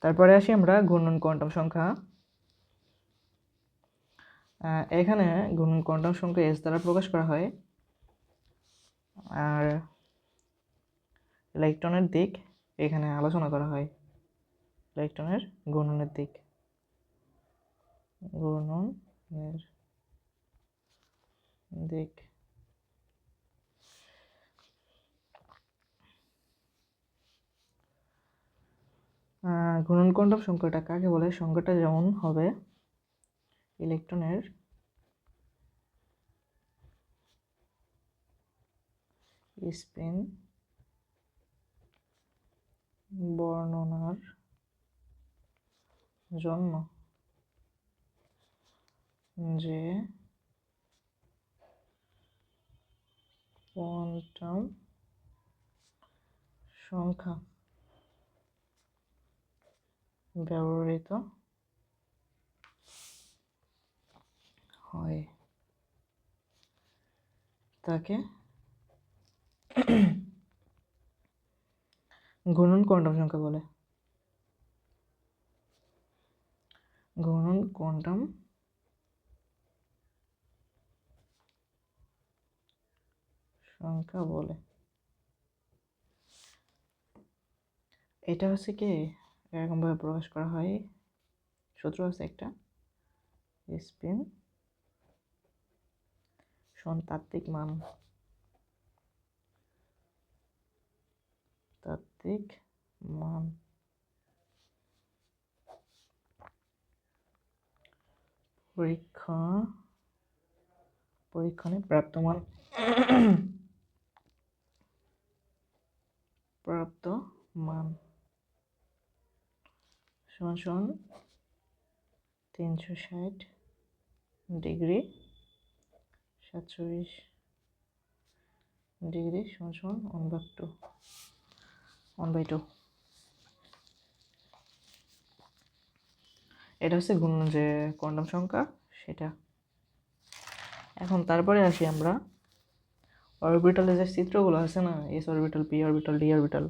তারপরে আসি আমরা ঘূর্ণন কোয়ান্টাম সংখ্যা। এখানে ঘূর্ণন কোয়ান্টাম সংখ্যা এস দ্বারা প্রকাশ করা হয়, আর ইলেকট্রনের দিক এখানে আলোচনা করা হয়। ইলেকট্রনের ঘূর্ণনের দিক, ঘূর্ণনের দিক। ঘূর্ণন কোয়ান্টাম সংখ্যাটা কাকে বলে? সংখ্যাটা যেমন হবে ইলেকট্রনের স্পিন বর্ণনার জন্য যে কোয়ান্টাম সংখ্যা ব্যবহৃত হয় তাকে ঘূর্ণন কোয়ান্টাম সংখ্যা বলে। ঘূর্ণন কোয়ান্টাম সংখ্যা বলে। এটা হচ্ছে কি এরকমভাবে প্রকাশ করা হয়, সূত্র আছে একটা, স্পিন সমান তাত্ত্বিক মান, তাত্ত্বিক মান পরীক্ষণে প্রাপ্ত মান সমান 360 ডিগ্রি 47 ডিগ্রি সমান 1/2। এটা হচ্ছে ঘূর্ণন যে কোয়ান্টাম সংখ্যা সেটা। এখন তারপরে আসি আমরা অরবিটালে যে চিত্রগুলো আছে না, S orbital, P orbital, D orbital,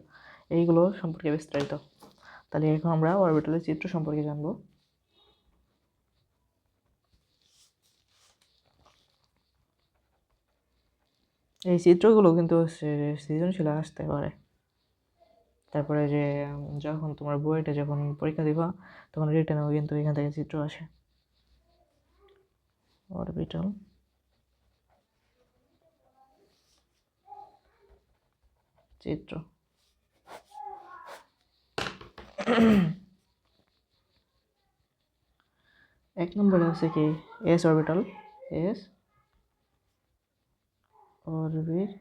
এইগুলো সম্পর্কে বিস্তারিত। তাহলে এখন আমরা অরবিটালের চিত্র সম্পর্কে জানবো। এই চিত্রগুলো কিন্তু হচ্ছে সৃজনশীল আসতে পারে। তারপরে যে যখন তোমার বইটা যখন পরীক্ষা দিবা তখন রিটেনেও কিন্তু এখান থেকে চিত্র আসে। অরবিটাল চিত্র। এক নম্বরে আছে কি এস অরবিটাল। এস অরবিটাল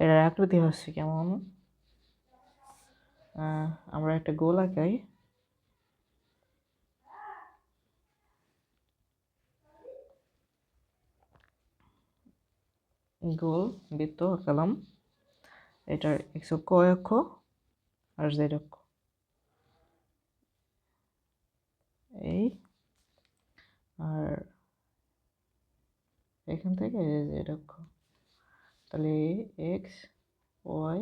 এর আকৃতি হচ্ছে কেমন, আমরা একটা গোল আঁকাই, গোল বৃত্ত আঁকালাম। এটার এক্স অক্ষ, ওয়াই অক্ষ আর জেড অক্ষ, এই আর এখান থেকে জেড অক্ষ। তাহলে এক্স ওয়াই,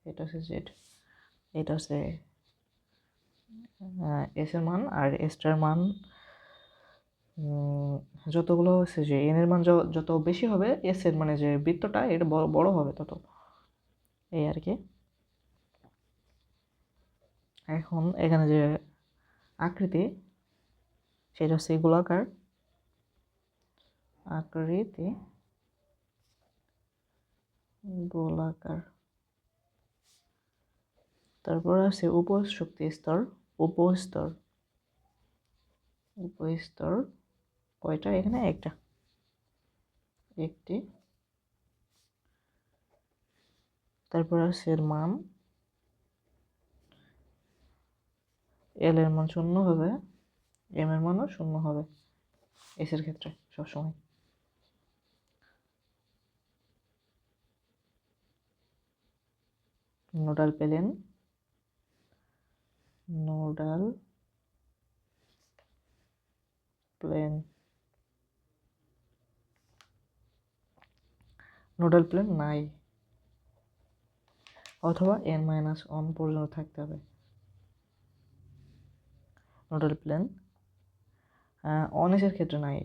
এটা হচ্ছে জেড, এটা হচ্ছে এস এর মান, আর এসটার মান যতগুলো হচ্ছে যে এন এর মান যত বেশি হবে, এস এর মানে যে বৃত্তটা এটা বড় হবে তত, এই আর কি। এখন এখানে যে আকৃতি সেটা হচ্ছে গোলাকার আকৃতি, গোলাকার। তারপর আছে উপশক্তি স্তর, উপস্তর, উপস্তর কয়টা? এখানে একটা, একটি। তারপর আছে এর মান, এল এর মান 0 হবে, এম এর মানও 0 হবে এস এর ক্ষেত্রে সবসময়। Nodal plane, nodal plane nodal plane নাই, অথবা n-1 পর্যন্ত থাকতে হবে। নোডাল প্লেন অনেসের ক্ষেত্রে নাই।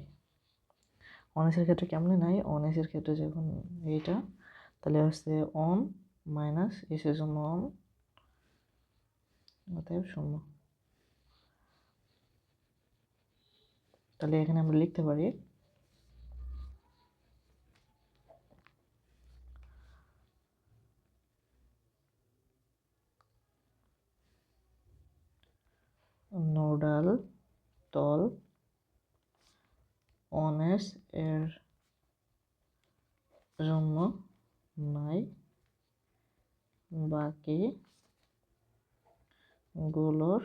অনেসের ক্ষেত্রে কেমনে নাই? অনেসের ক্ষেত্রে যখন এইটা, তাহলে হচ্ছে অন মাইনাস এসের জন্য অন, অতএব 0। তাহলে এখানে আমরা লিখতে পারি নোডাল তল অনেস এর জন্য নাই, বাকি গুলোর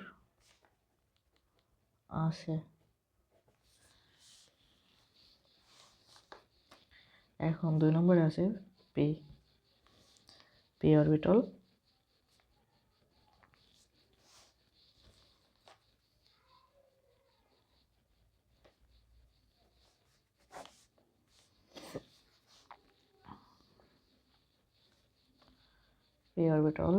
আছে। এখন 2 নম্বরে আছে P P orbital. P orbital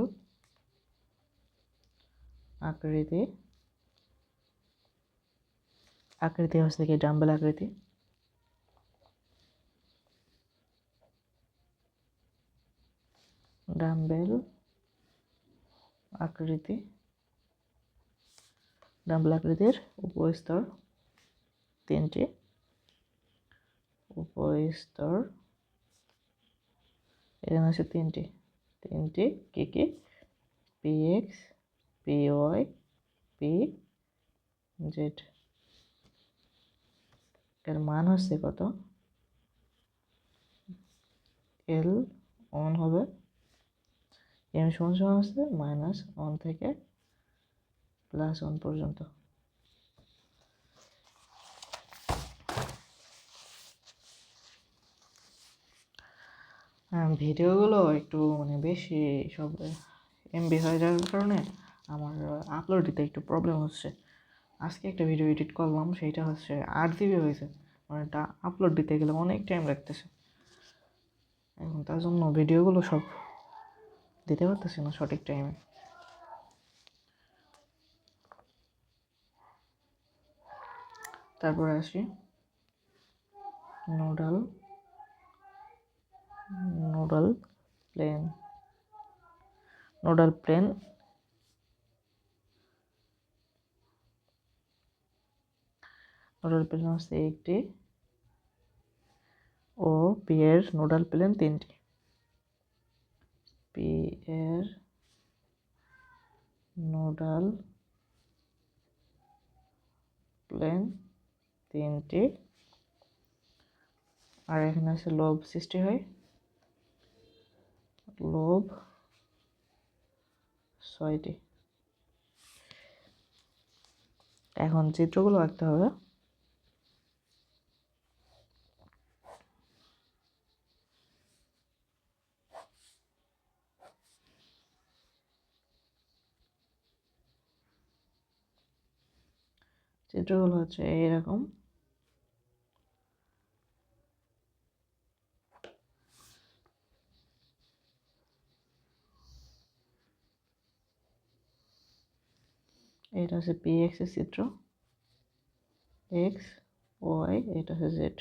আকৃতি হচ্ছে কি ডাম্বেল আকৃতি। ডাম্বেল আকৃতির উপস্তর 3টি। উপস্তর এখানে আছে 3টি কি কি? px, py, pz। এর মান হচ্ছে কত? l অন হবে, m সমান হচ্ছে -1 থেকে +1 পর্যন্ত। ভিডিওগুলো একটু মানে বেশি সব এমবি হয়ে যাওয়ার কারণে আমার আপলোড দিতে একটু প্রবলেম হচ্ছে। আজকে একটা ভিডিও এডিট করলাম, সেইটা হচ্ছে 8 জিবি হয়েছে, মানে এটা আপলোড দিতে গেলে অনেক টাইম লাগতেছে। এখন তার জন্য ভিডিওগুলো সব দিতে পারতেছি না সঠিক টাইমে। তারপরে আসি নোডাল প্লেন। নোডাল প্লেন হচ্ছে একটি ও পি এর নোডাল প্লেন 3টি। পি এর নোডাল প্লেন 3টি, আর এখানে আছে লোব সৃষ্টি হয়, লোব 6টি। এখন চিত্রগুলো আঁকতে হবে। চিত্রগুলো হচ্ছে এইরকম। এটা হচ্ছে পি এক্স এর চিত্র, এক্স ওয়াই, এটা হচ্ছে জেড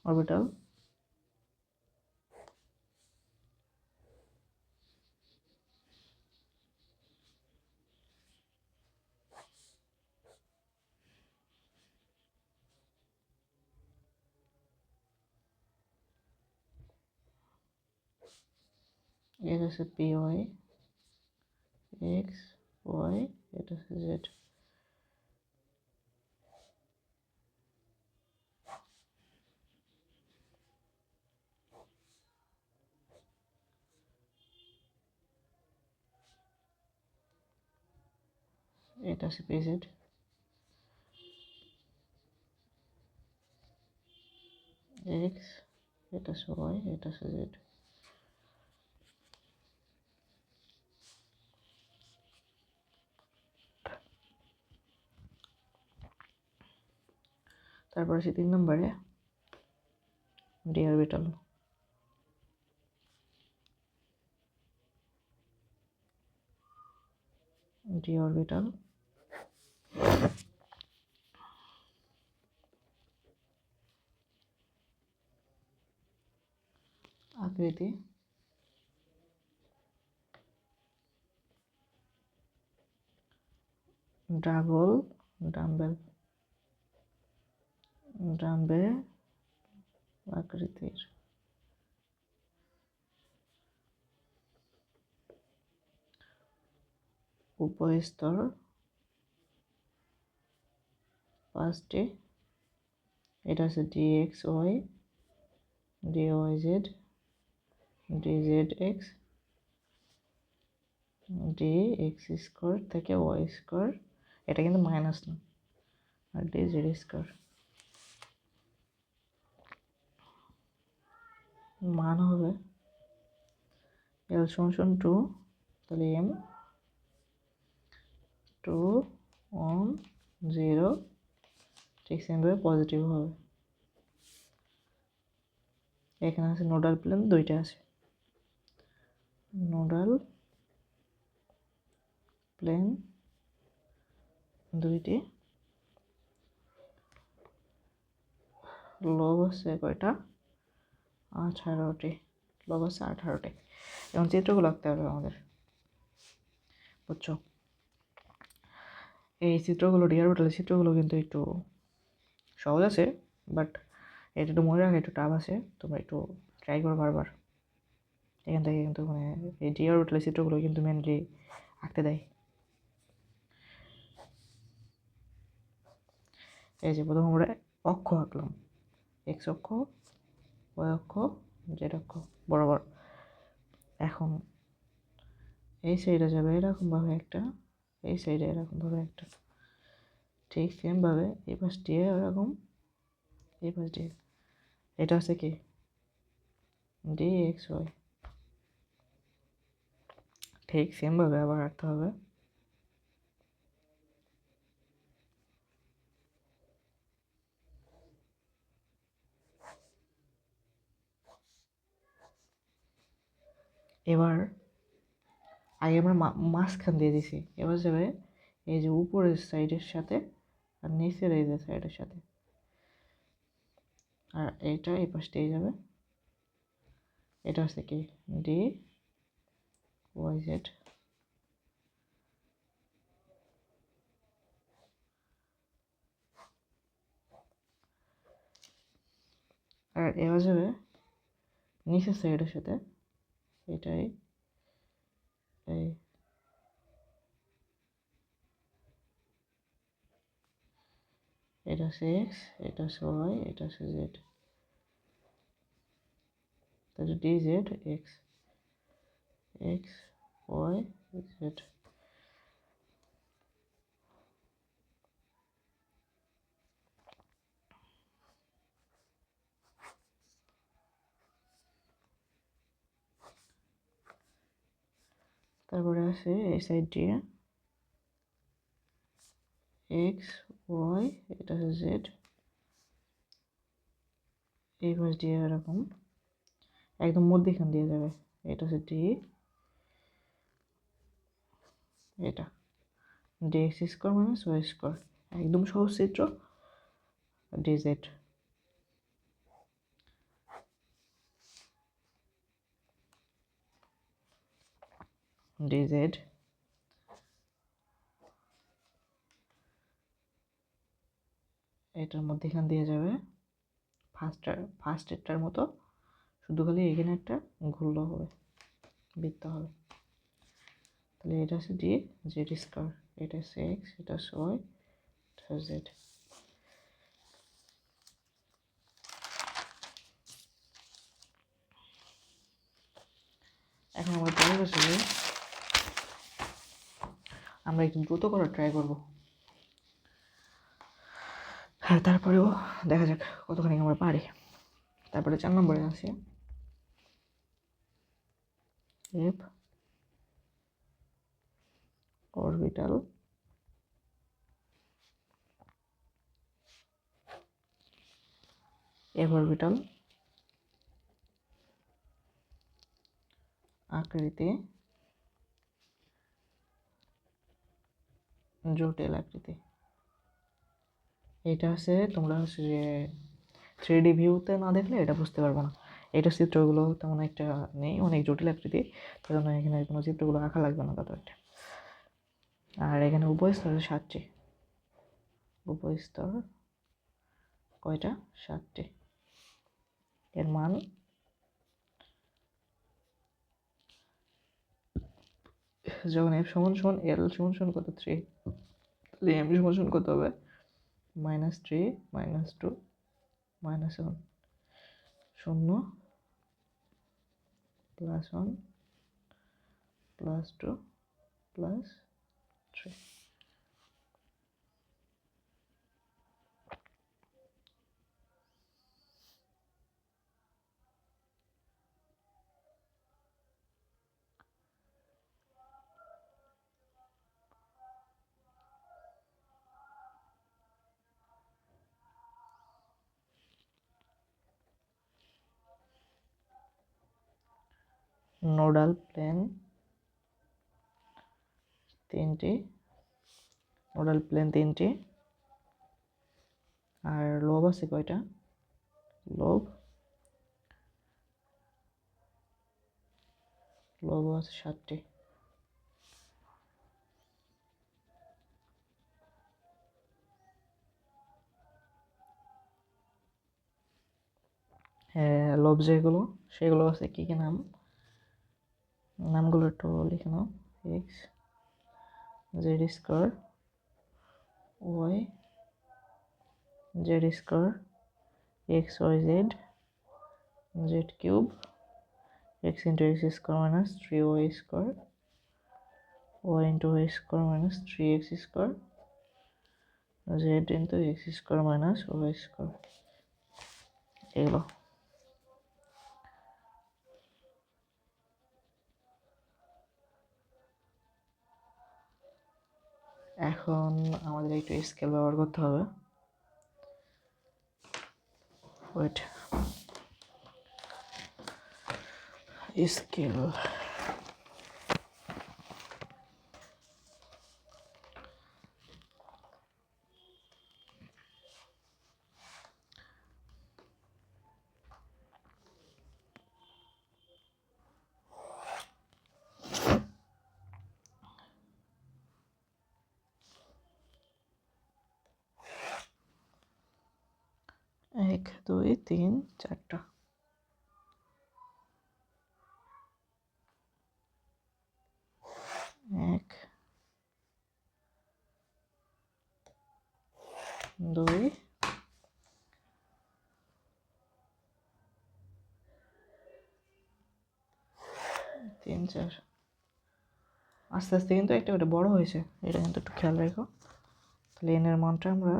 অরবিটাল। এটা হচ্ছে পি ওয়াই, এক্স ওয়াই, এটা হচ্ছে জেড। এটা হচ্ছে পি জেড, এক্স, এটা হচ্ছে ওয়াই, এটা হচ্ছে জেড। তারপর আছে 3 নম্বরে ডি অরবিটাল। ডি অরবিটাল, আকৃতি, ডাম্বেল আকৃতির, উপস্তর 5টি, এটা হচ্ছে DXY, DYZ, DZX, DX square থেকে ওয়াই স্কোয়ার, এটা কিন্তু মাইনাস না, আর DZ স্কোয়ার মান হবে L সমান 2, তাহলে M 2 1 0, ঠিক সেমভাবে পজিটিভ হবে। এখানে আছে নোডাল প্লেন, দুইটা আছে, নোডাল প্লেন দুইটি, লব আছে কয়টা? 18টি, লব আছে 18টি। এবং চিত্রগুলো আঁকতে হবে আমাদের, বুঝছো? এই চিত্রগুলো, ডি অরবিটালের চিত্রগুলো কিন্তু একটু সহজ আছে, বাট এটা একটু মনে রাখা একটু টাফ আছে, তোমরা একটু ট্রাই করো বারবার। এখান থেকে কিন্তু মানে এই ডি অরবিটালের চিত্রগুলো কিন্তু মেনলি আঁকতে দেয়। এই যে প্রথম আমরা অক্ষ আঁকলাম, এক্স অক্ষ, ওয়াই অক্ষ, জেড অক্ষ বরাবর। এখন এই সাইডে যাবে এরকমভাবে একটা, এই সাইডে এরকমভাবে একটা, ঠিক সেমভাবে এই পাশ দিয়ে এরকম, এই পাশ দিয়ে, এটা হচ্ছে কি DXY, ঠিক সেমভাবে আবার আঁকতে হবে। এবার আগে আমরা মাঝখান দিয়ে দিছি, এবার যাবে এই যে উপরের সাইডের সাথে আর নিচের এই যে সাইডের সাথে, আর এইটা এই পাশ দিয়ে যাবে, এটা হচ্ছে কি DYZ, আর এবার যাবে নিচের সাইডের সাথে, এটাই এই, এটা হচ্ছে এক্স, এটা হচ্ছে ওয়াই, এটা হচ্ছে জেড, তাহলে DZ X, X Y Z. তারপরে আছে এই সাইড দিয়ে এক্স ওয়াই, এটা হচ্ছে জেড, এই পাশ দিয়ে এরকম একদম মধ্যখান দিয়ে যাবে, এটা হচ্ছে ডি, এটা DX স্কোয়ার মানে ওয়াই স্কোয়ার, একদম সহজ চিত্র, DZ, DZ, এটার মধ্যেখান দিয়ে যাবে ফার্স্টেরটার মতো, শুধু খালি এখানে একটা ঘুরলেও হবে, বৃত্ত হবে। তাহলে এটা হচ্ছে ডি জেড স্কোয়ার, এটা হচ্ছে এক্স, এটা হচ্ছে ওয়াই, এটা হচ্ছে জেড। এখন আমরা পরের বছরে আমরা একটু দ্রুত করার ট্রাই করবো। হ্যাঁ, তারপরেও দেখা যাক কতখানি আমরা পারি। তারপরে 4 নম্বরে আছে এফ অরবিটাল, আকৃতি, জটিল আকৃতি। এটা হচ্ছে তোমরা হচ্ছে যে 3D ভিউতে না দেখলে এটা বুঝতে পারবে না। এটা চিত্রগুলো তেমন একটা নেই, অনেক জটিল আকৃতি, তার জন্য এখানে কোনো চিত্রগুলো আঁকা লাগবে না তত একটা। আর এখানে উপস্তর 7টি। উপস্তর কয়টা? 7টি। এর মান যখন f সমান সমান l সমান সমান কত 3, তাহলে m সমান সমান কত হবে? -3 -2 -1, 0 +1 +2 +3। নোডাল প্লেন 3টি, নোডাল প্লেন 3টি। আর লোব আছে কয়টা? লোব আছে 7টি। লোব যেগুলো সেগুলো আছে কি কি নাম? নামগুলো একটু লিখে নাও। X z square, y z square, x Y z, z cube, x into x square minus 3y square, y into y square minus 3x square, z into x square minus y square. এগুলো এখন আমাদের একটু scale ব্যবহার করতে হবে। Wait, scale 1 2 3 4টা। 1 2 3 4। আস্তে আস্তে কিন্তু একটা করে বড় হয়েছে, এটা কিন্তু একটু খেয়াল রেখো। তাহলে এর মানটা আমরা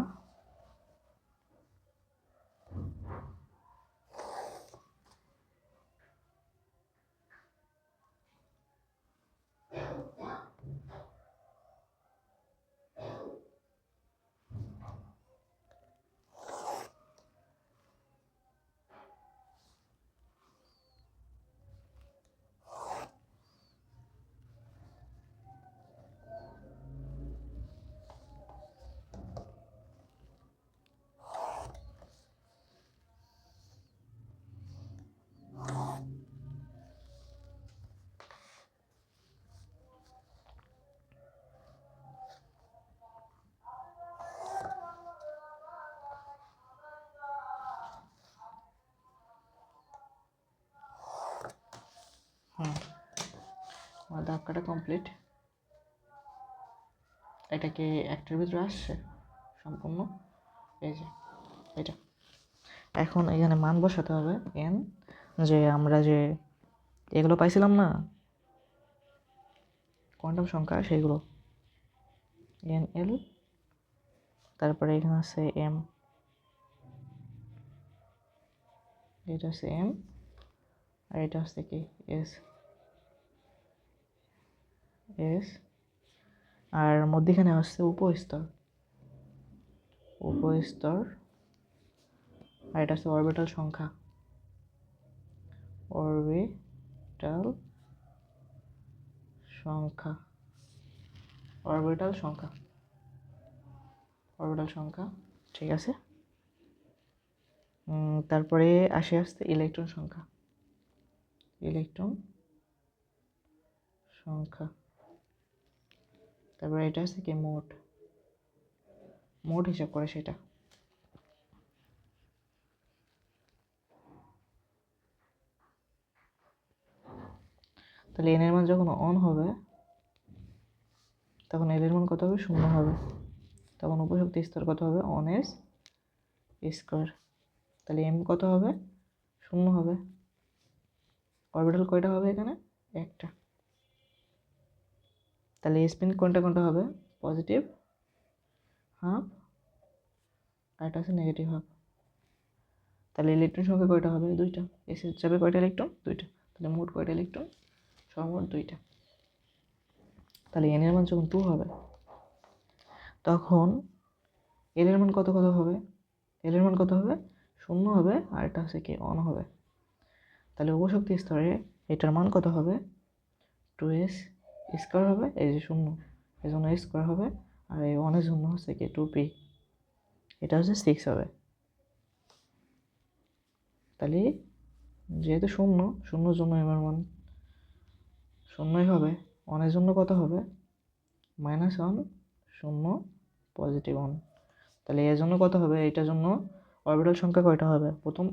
আমার দাগ কাটা কমপ্লিট। এটা কি একটার ভিতরে আসছে সম্পূর্ণ? এই যে এটা। এখন এখানে মান বসাতে হবে এন, যে আমরা যে এগুলো পাইছিলাম না কোয়ান্টাম সংখ্যা, সেইগুলো এন এল, তারপরে এখানে আছে এম, এটা হচ্ছে এম, আর এটা হচ্ছে কি এস, এস, আর মধ্যখানে আসছে উপস্তর, উপস্তর, আর এটা হচ্ছে অরবিটাল সংখ্যা, অরবিটাল সংখ্যা, অরবিটাল সংখ্যা। অরবিটাল সংখ্যা, ঠিক আছে। তারপরে আসতে ইলেকট্রন সংখ্যা, তারপরে এটা আছে কি মোট হিসাব করে সেটা। তাহলে এন এর মান যখন অন হবে তখন এল এর মান কত হবে? 0 হবে। তখন উপশক্তি স্তর কত হবে? 1s square. তাহলে এম কত হবে? 0 হবে। অরবিটাল কয়টা হবে এখানে? একটা। তাহলে স্পিন কোনটা হবে? পজিটিভ হাফ, আর এটা আছে নেগেটিভ হাফ। তাহলে ইলেকট্রন সংখ্যা কয়টা হবে? 2টা। এসে যাবে কয়টা ইলেকট্রন? 2টা। তাহলে মোট কয়টা ইলেকট্রন? সর্বমোট 2টা। তাহলে এন এর মান যখন 2 হবে তখন এল এর মান কত হবে? এল এর মান কত হবে? 0 হবে, আর এটা হচ্ছে কি অন হবে। তাহলে উপশক্তি স্তরে এটার মান কত হবে? 2s স্কোয়ার হবে, এই যে 0 এই জন্য স্কোয়ার হবে, আর এই 1 এর জন্য হচ্ছে কি 2p, এটা হচ্ছে 6 হবে। তাহলে যেহেতু 0 জন্য এম এর মান 0ই হবে। 1 এর জন্য কত হবে? -1 0 পজিটিভ 1। তাহলে এর জন্য কত হবে? এটার জন্য অরবিটাল সংখ্যা কয়টা হবে? প্রথম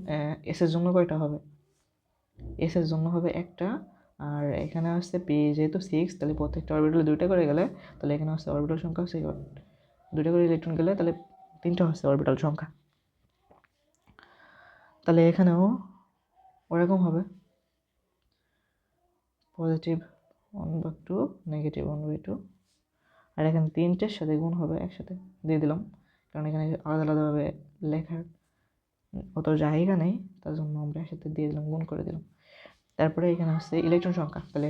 এস এর জন্য কয়টা হবে? এস এর জন্য হবে একটা, আর এখানে আসছে পি যেহেতু 6, তাহলে প্রত্যেকটা অরবিটালে 2টা করে গেলে তাহলে এখানে আসছে অরবিটাল সংখ্যা হচ্ছে 2টা করে ইলেকট্রন গেলে তাহলে 3টা হচ্ছে অরবিটাল সংখ্যা। তাহলে এখানেও ওরকম হবে, পজিটিভ 1/2 নেগেটিভ 1/2, আর এখানে 3টের সাথে গুণ হবে একসাথে দিয়ে দিলাম, কারণ এখানে আলাদা আলাদাভাবে লেখার অত জায়গা নেই, তার জন্য আমরা একসাথে দিয়ে দিলাম, গুণ করে দিলাম। তারপরে এখানে হচ্ছে ইলেকট্রন সংখ্যা, তাহলে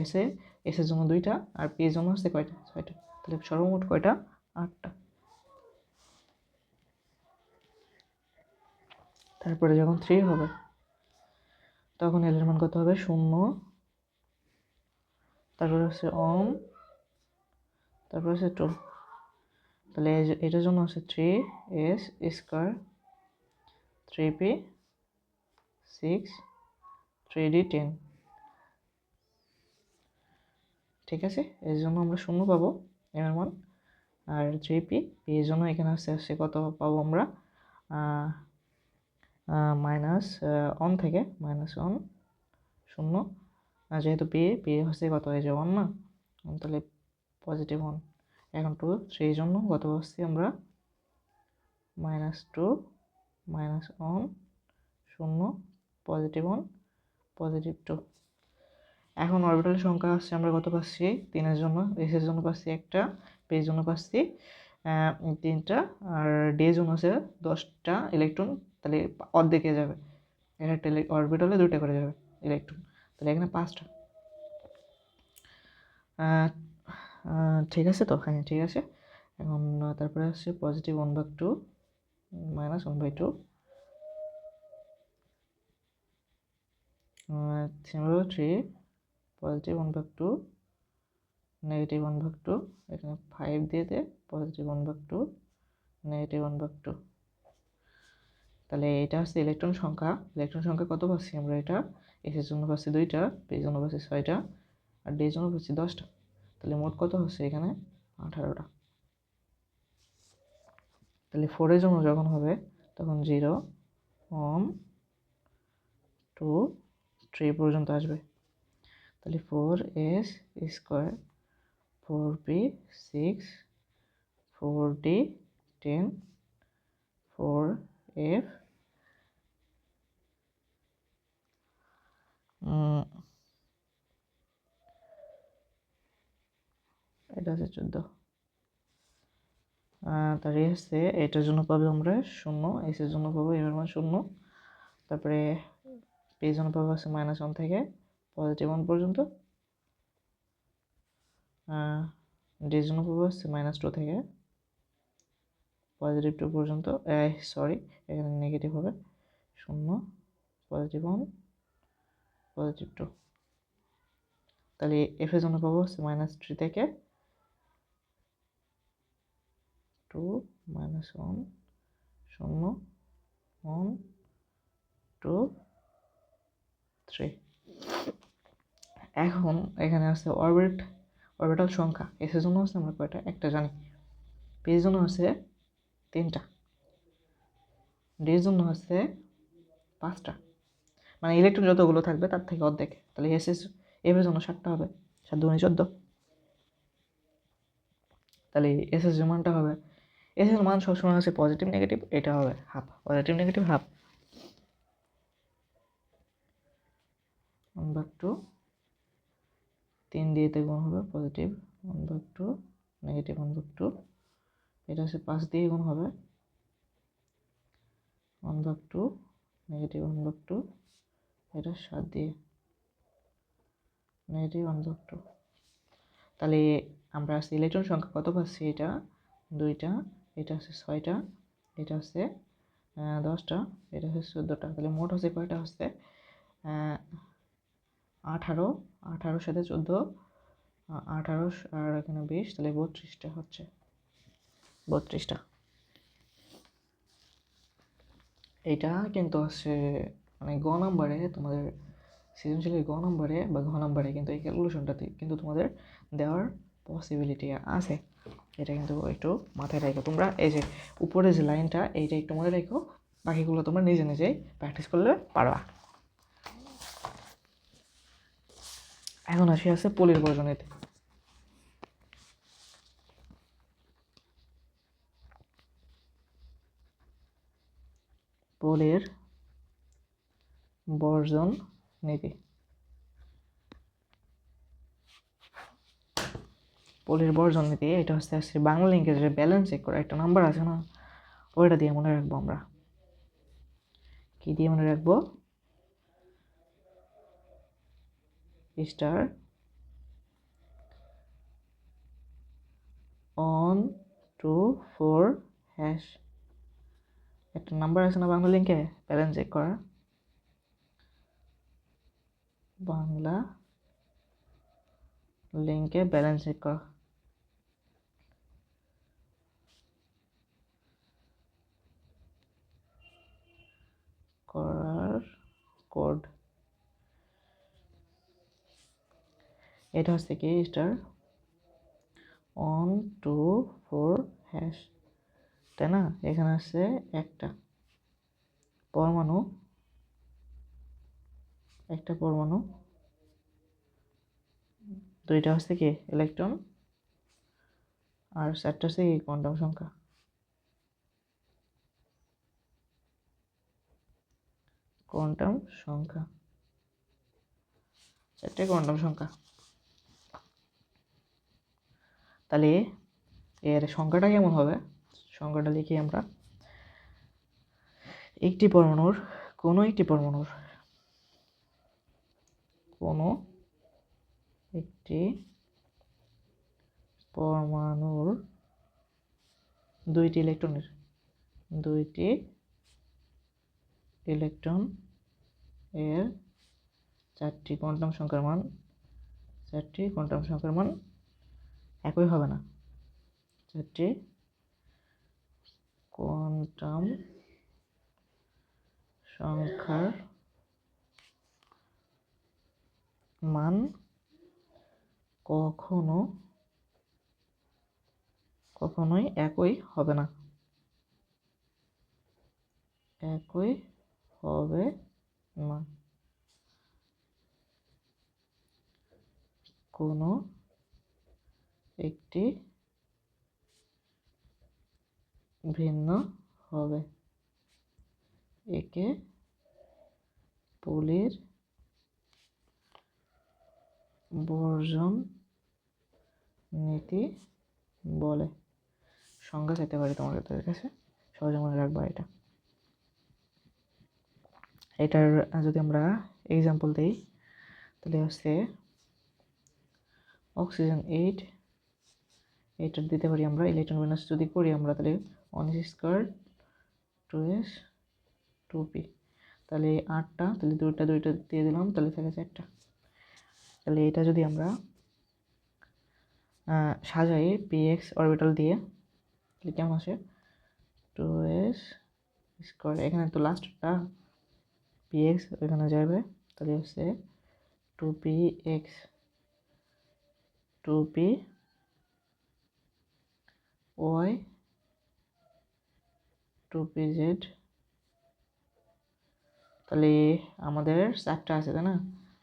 এস এর জন্য 2টা, আর পি এর জন্য হচ্ছে কয়টা? 6টা। তাহলে সর্বমোট কয়টা? 8টা। তারপরে যখন 3 হবে তখন এল এর মান কত হবে? 0, তারপরে হচ্ছে অন, তারপরে হচ্ছে 2। তাহলে এটার জন্য হচ্ছে 3s স্কোয়ার, 3p 6, 3d 10, ঠিক আছে। এর জন্য আমরা 0 পাবো এম এর মান, আর 3p এর জন্য এখানে হচ্ছে কত পাবো আমরা? মাইনাস অন থেকে -1 0, যেহেতু পি হচ্ছে কত? এই যে 1 না, তাহলে পজিটিভ 1। এখন 2 3 জন্য কত পাচ্ছি আমরা? -2 -1 0 পজিটিভ 1 পজিটিভ 2। এখন অরবিটালের সংখ্যা আসছে আমরা কত পাচ্ছি? 3 এর জন্য, এস এর জন্য পাচ্ছি একটা, পি এর জন্য পাচ্ছি 3টা, আর ডি এর জন্য আছে 10টা ইলেকট্রন, তাহলে অর্ধেকে যাবে। এর একটা অরবিটালে 2টা করে যাবে ইলেকট্রন, তাহলে এখানে 5টা। ঠিক আছে তো? হ্যাঁ ঠিক আছে। এখন তারপরে আসছে পজিটিভ 1/2 -1/2, 3 পজিটিভ 1/2 নেগেটিভ 1/2, এখানে 5 দিয়ে দে, পজিটিভ 1/2 নেগেটিভ 1/2। তাহলে এটা হচ্ছে ইলেকট্রন সংখ্যা কত পাচ্ছি আমরা? এটা এস এর জন্য পাচ্ছি 2টা, পি এর জন্য পাচ্ছি 6টা, আর ডি এর জন্য পাচ্ছি 10টা। তাহলে মোট কত হচ্ছে এখানে? 18টা। তাহলে 4 এর জন্য যখন হবে তখন 0 1 2 3 পর্যন্ত আসবে। তাহলে 4s square, 4p 6, 4d 10, 4f এটা হচ্ছে 14। তারপরে হচ্ছে এটার জন্য পাবো আমরা 0, এস এর জন্য পাবো এর মান 0, তারপরে পি এর জন্য পাবো হচ্ছে -1 থেকে পজিটিভ 1 পর্যন্ত, ডি এর জন্য পাবো হচ্ছে -2 থেকে পজিটিভ 2 পর্যন্ত, সরি এখানে নেগেটিভ হবে, 0 পজিটিভ 1 পজিটিভ 2। তাহলে এফ এর জন্য পাবো হচ্ছে -3 থেকে 2 -1 0 1 2 3। এখন এখানে আছে অরবিটাল সংখ্যা। এসের জন্য আছে আমরা কয়টা? একটা জানি। পির জন্য আছে 3টা, ডির জন্য আছে 5টা। মানে ইলেকট্রন যতগুলো থাকবে তার থেকে অর্ধেক। তাহলে এফের জন্য 7টা হবে, 7 2 14। তাহলে এস এর মানটা হবে, এস এর মান সবসময় হচ্ছে পজিটিভ নেগেটিভ, এটা হবে হাফ, পজিটিভ নেগেটিভ হাফ। 1/2 3 দিয়ে গুণ হবে পজিটিভ 1/2 নেগেটিভ 1/2। এটা হচ্ছে 5 দিয়ে গুণ হবে 1/2 নেগেটিভ 1/2। এটা 7 দিয়ে নেগেটিভ 1/2। তাহলে আমরা আজকে ইলেকট্রন সংখ্যা কত পাচ্ছি? এটা 2টা, এটা হচ্ছে 6টা, এটা হচ্ছে 10টা, এটা হচ্ছে 14টা। তাহলে মোট হচ্ছে কয়টা? হচ্ছে 18। 18 সাথে 14, 18 আর এখানে 20, তাহলে 32টা হচ্ছে, 32টা। এইটা কিন্তু হচ্ছে মানে গ নাম্বারে, তোমাদের সৃজনশীলের গ নাম্বারে বা ঘ নাম্বারে কিন্তু এই ক্যালকুলেশনটাতে কিন্তু তোমাদের দেওয়ার পসিবিলিটি আছে। এটা কিন্তু একটু মাথায় রাখো তোমরা। এই যে উপরে যে লাইনটা, এইটা একটু মনে রাখো, বাকিগুলো তোমরা নিজে নিজেই প্র্যাকটিস করলে পারবা। এখন আসি আছে পলির বর্জনীতে। পলির বর্জন নীতি। পলির বর্জন নীতি এটা হচ্ছে বাংলা লিঙ্কের যে ব্যালেন্স চেক করা একটা নাম্বার আছে না, ওইটা দিয়ে মনে রাখবো আমরা। কি দিয়ে মনে রাখবো? Star on 2 4 hash. একটা নাম্বার আছে না বাংলা লিঙ্কে ব্যালেন্স চেক করা, বাংলা লিঙ্কে ব্যালেন্স চেক করা। করার কোড এটা হচ্ছে কি? স্টার অন 2 4 হ্যাশ, তাই না? এখানে আছে একটা পরমাণু, একটা পরমাণু, 2টা হচ্ছে কি ইলেকট্রন, আর 4টা হচ্ছে কি কোয়ান্টাম সংখ্যা। কোয়ান্টাম সংখ্যা, 4টে কোয়ান্টাম সংখ্যা। তাহলে এর সংখ্যাটা কেমন হবে? সংখ্যাটা লিখি আমরা। একটি পরমাণুর কোনো একটি পরমাণুর 2টি ইলেকট্রনের 2টি ইলেকট্রন এর 4টি কোয়ান্টাম সংখ্যার মান, 4টি কোয়ান্টাম সংখ্যার মান একই হবে না। 4টি কোয়ান্টাম সংখ্যার মান কখনোই একই হবে না, একই হবে না। কোনো একটি ভিন্ন হবে। একে পলির বর্জন নীতি বলে। সংজ্ঞা চাইতে পারি তোমাদের কাছে, সহজে মনে রাখবা এটা। এটার যদি আমরা এক্সাম্পল দিই তাহলে হচ্ছে অক্সিজেন 8, এটার দিতে পারি আমরা ইলেকট্রন বিন্যাস যদি করি আমরা, তাহলে 1s² 2s 2p, তাহলে 8টা, তাহলে 2টা দিয়ে দিলাম, তাহলে থাকে 4টা। তাহলে এটা যদি আমরা সাজাই px অরবিটাল দিয়ে, তাহলে কেমন আসে? 2s স্কোয়ার, এখানে তো লাস্টটা px এখানে যাবে, তাহলে হচ্ছে 2px 2py 2pz। তাহলে আমাদের 4টা আছে তাই না,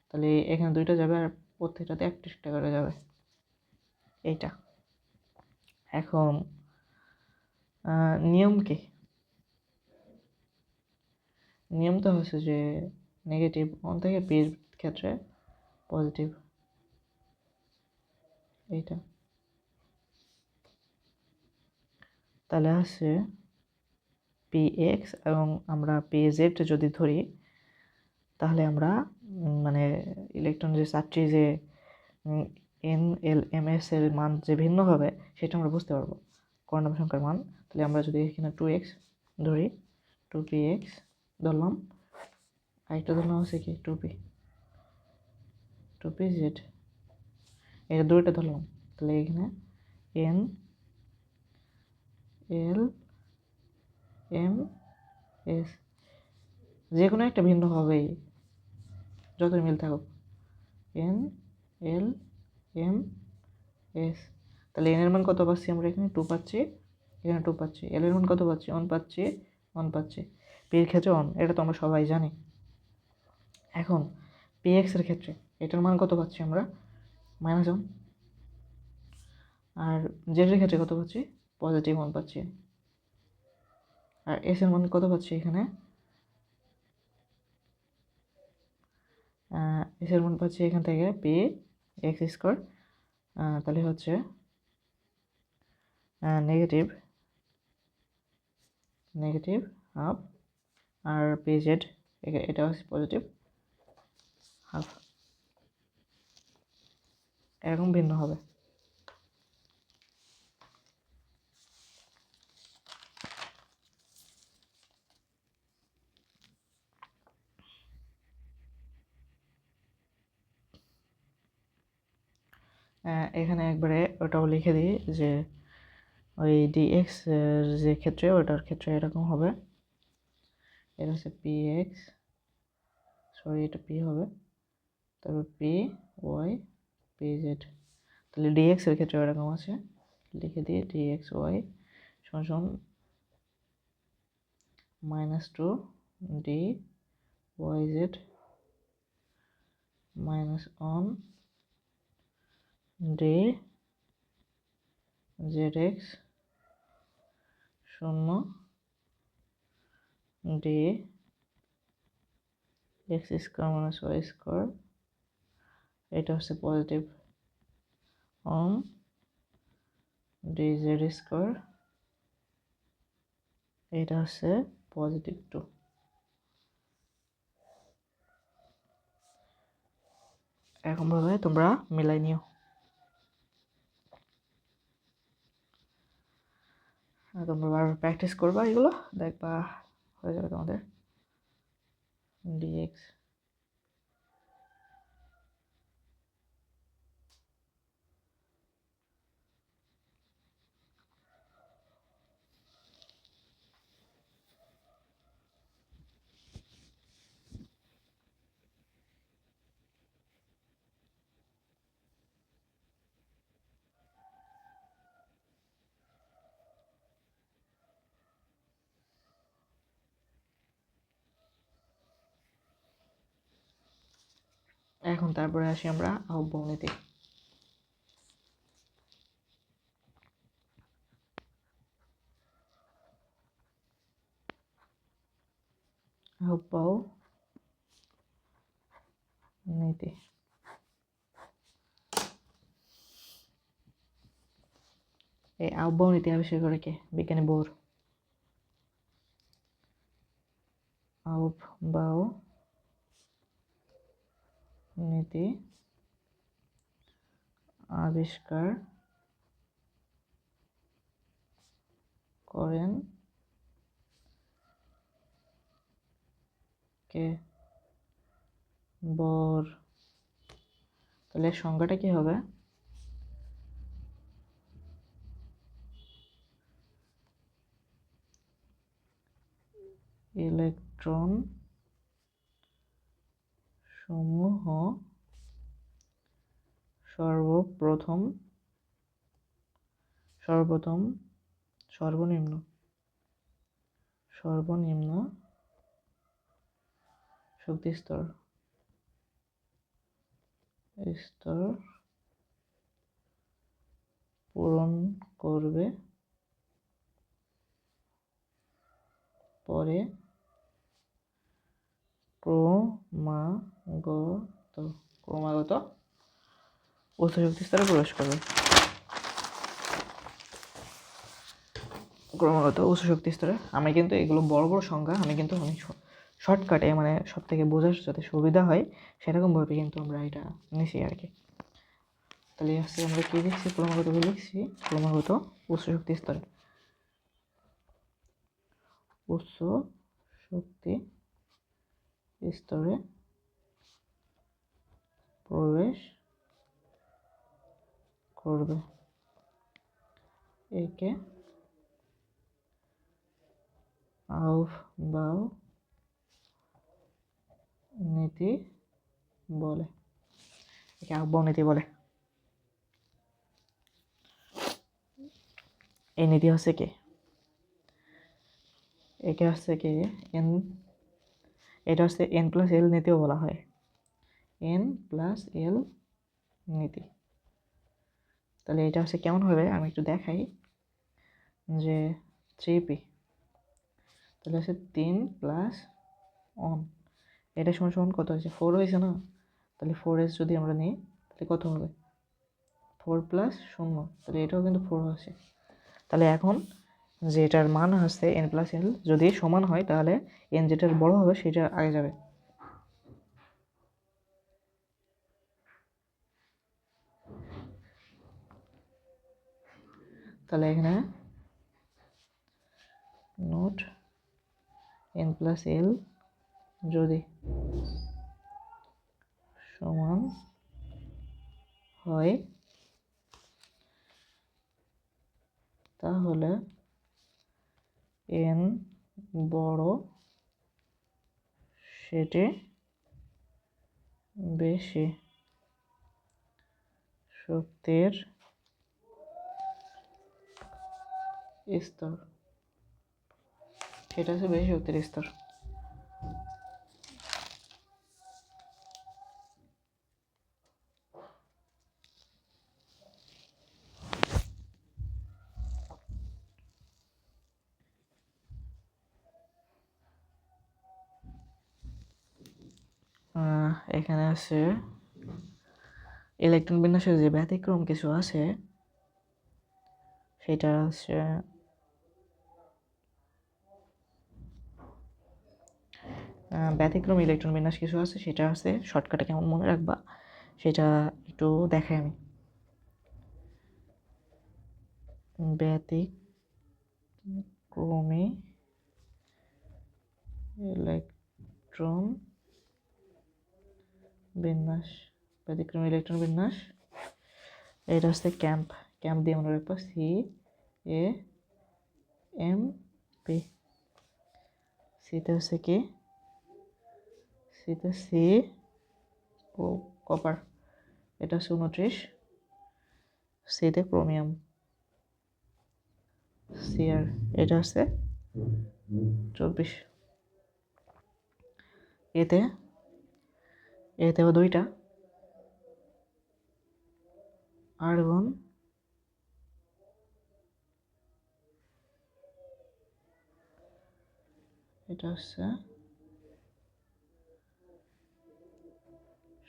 তাহলে এখানে 2টা যাবে আর প্রত্যেকটাতে একটা করে যাবে এইটা। এখন নিয়ম কি? নিয়মটা হচ্ছে যে নেগেটিভ 1 থেকে পির ক্ষেত্রে পজিটিভ এইটা, তাহলে হচ্ছে px এবং আমরা pz যদি ধরি, তাহলে আমরা মানে ইলেকট্রন যে 4টি যে n l m s এর মান যে ভিন্ন হবে সেটা আমরা বুঝতে পারবো কোয়ান্টাম সংখ্যার মান। তাহলে আমরা যদি এখানে 2x ধরি, 2px ধরলাম, আরেকটা ধরলাম হচ্ছে কি 2pz, এটা দুইটা ধরলাম, তাহলে এখানে n l m s যে কোনো একটা ভিন্ন হবেই, যতই মিল থাকুক, n l m s। তাহলে n এর মান কত পাচ্ছি আমরা? এখানে 2 পাচ্ছি, এখানে 2 পাচ্ছি। l এর মান কত পাচ্ছি? 1 পাচ্ছি, 1 পাচ্ছি। p এর ক্ষেত্রে 1, এটা তো আমরা সবাই জানি। এখন px এর ক্ষেত্রে এটার মান কত পাচ্ছি আমরা? -1। আর z এর ক্ষেত্রে কত পাচ্ছি? পজিটিভ 1 পাচ্ছি। আর s এর মান কত পাচ্ছি এখানে? s এর মান পাচ্ছি এখান থেকে p x স্কোয়ার, তাহলে হচ্ছে নেগেটিভ হাফ, আর pz এটা হচ্ছে পজিটিভ হাফ, এরকম ভিন্ন হবে। এখানে একবারে ওটাও লিখে দিই যে ওই dx এর যে ক্ষেত্রে ওটার ক্ষেত্রে এরকম হবে, এটা হচ্ছে px, সরি এটা p হবে, তারপর py pz। তাহলে dx এর ক্ষেত্রে এরকম আছে, লিখে দিই dxy সমান -2 dyz -1 dzx 0 dx square y square, এটা হচ্ছে পজিটিভ 1 dz স্কোয়ার, এটা হচ্ছে পজিটিভ 2। এরকমভাবে তোমরা মিলাই নিও। তোমরা বারবার প্র্যাকটিস করবা, এগুলো দেখবা হয়ে যাবে তোমাদের। dx এখন তারপরে আসি আমরা আহ্বানীতে। আহ্বানীতে এই আহ্বানীতি আবিষ্কার করে কে? বিজ্ঞানী বোর। আহ্বানীতি আবিষ্কার করেন কে? বোর। তাহলে সংজ্ঞাটা কি হবে? ইলেকট্রন সমূহ সর্বপ্রথম সর্বনিম্ন শক্তি স্তর পূরণ করবে, পরে ক্রমাগত উচ্চ শক্তি স্তরে প্রবেশ করবে। ক্রমাগত উচ্চ শক্তি স্তরে আমি কিন্তু এগুলো বড় বড় সংখ্যা আমি শর্টকাটে মানে সব থেকে বোঝার যাতে সুবিধা হয় সেরকমভাবে কিন্তু আমরা এটা নিছি আর কি। তাহলে আজকে আমরা কী লিখছি, ক্রমাগত লিখছি ক্রমাগত উচ্চ শক্তি স্তরে প্রবেশ করবে, একে আউফবাউ নীতি বলে। এই নীতি হচ্ছে কি, একে হচ্ছে কি এটা হচ্ছে N+L নীতিও বলা হয়, N+L নীতি। তাহলে এটা হচ্ছে কেমন হবে আমি একটু দেখাই, যে 3p তাহলে হচ্ছে 3 + 1 এটা সমান কত হয়েছে, 4 হয়েছে না? তাহলে 4s যদি আমরা নিই তাহলে কত হবে, 4 + 0, তাহলে এটাও কিন্তু 4 আছে। তাহলে এখন যেটার মান হচ্ছে N+L যদি সমান হয় তাহলে N যেটার বড় হবে সেটা আগে যাবে। তাহলে এখানে নোট N+L যদি সমান হয় তাহলে N বড় সেটি বেশি শক্তির স্তর, সেটা হচ্ছে বেশি শক্তির স্তর। এখানে আছে ইলেকট্রন বিন্যাসের যে ব্যতিক্রম কিছু আছে সেটা হচ্ছে ব্যতিক্রম ইলেকট্রন বিন্যাস কিছু আছে, সেটা আছে শর্টকাটে কেমন মনে রাখবা সেটা একটু দেখাই আমি। ব্যতিক্রমী ইলেকট্রন বিন্যাস এটা হচ্ছে ক্যাম্প দিয়ে মনে রাখবো, CAMP। সিতে হচ্ছে কি, সিতে সি কপার, এটা হচ্ছে 29, সিতে ক্রোমিয়াম সিআর, এটা হচ্ছে 24। এতেও 2টা আর্গন এটা হচ্ছে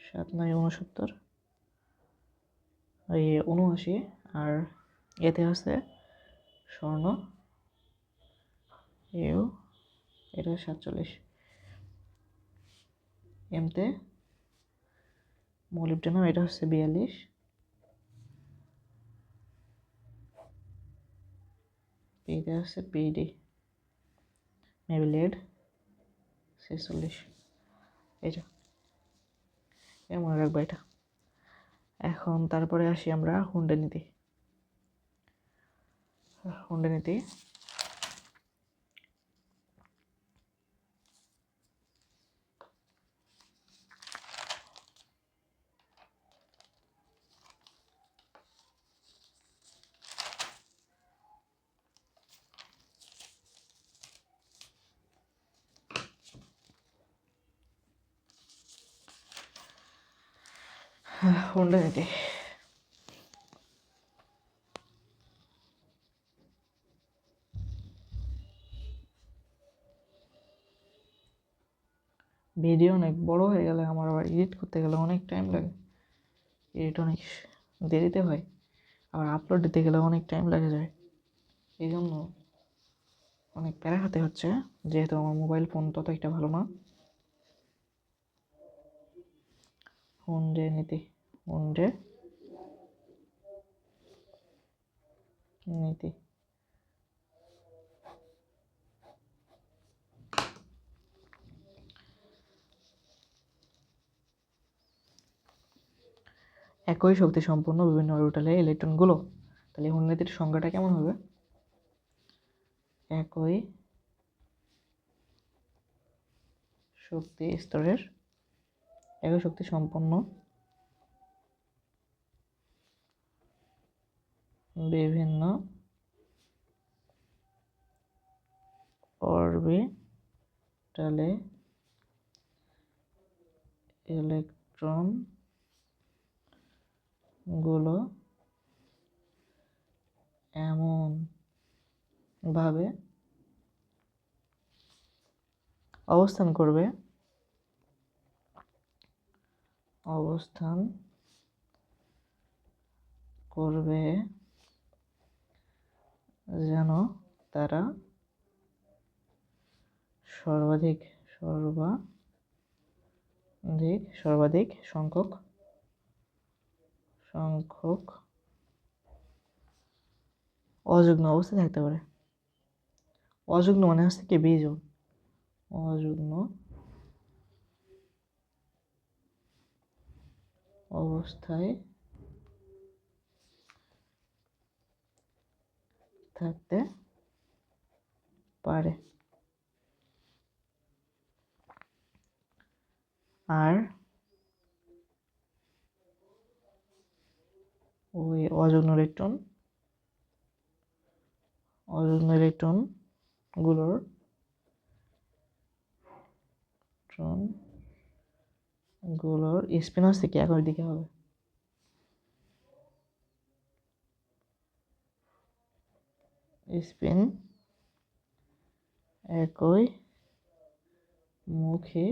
7 9 69 79, আর এতে হচ্ছে স্বর্ণ এটা 47, এমতে মলিবডেনাম এটা হচ্ছে 42, পিতে হচ্ছে পিডি মেবি লেড 46, এটা মনে রাখবো এটা। এখন তারপরে আসি আমরা হুন্ডে নীতি। কোনটা নিতে? ভিডিও অনেক বড় হয়ে গেলে আমার আবার এডিট করতে গেলে অনেক টাইম লাগে, এডিট অনেক দেরিতে হয়, আবার আপলোড দিতে গেলে অনেক টাইম লেগে যায়। এই জন্য অনেক প্যারা খাতে হচ্ছে, যেহেতু আমার মোবাইল ফোন তত একটা ভালো না। হুন্ডে নীতি, হুন্ডে নীতি। একই শক্তি সম্পন্ন বিভিন্ন অরবিটালে ইলেকট্রনগুলো, তাহলে হুন্ডনীতির সংজ্ঞাটা কেমন হবে? একই শক্তি স্তরের, একই শক্তি সম্পন্ন বিভিন্ন অরবিটালে ইলেকট্রনগুলো এমন ভাবে অবস্থান করবে যেন তারা সর্বাধিক সংখ্যক অযুগ্ম অবস্থায় থাকতে পারে। অযুগ্ম মানে হচ্ছে কি বিজোড়, অযুগ্ম অবস্থায় থাকতে পারে। আর ওই অযুগ্ম ইলেকট্রনগুলোর স্পিন হচ্ছে কি একই দিকে হবে। স্পিন একই মুখে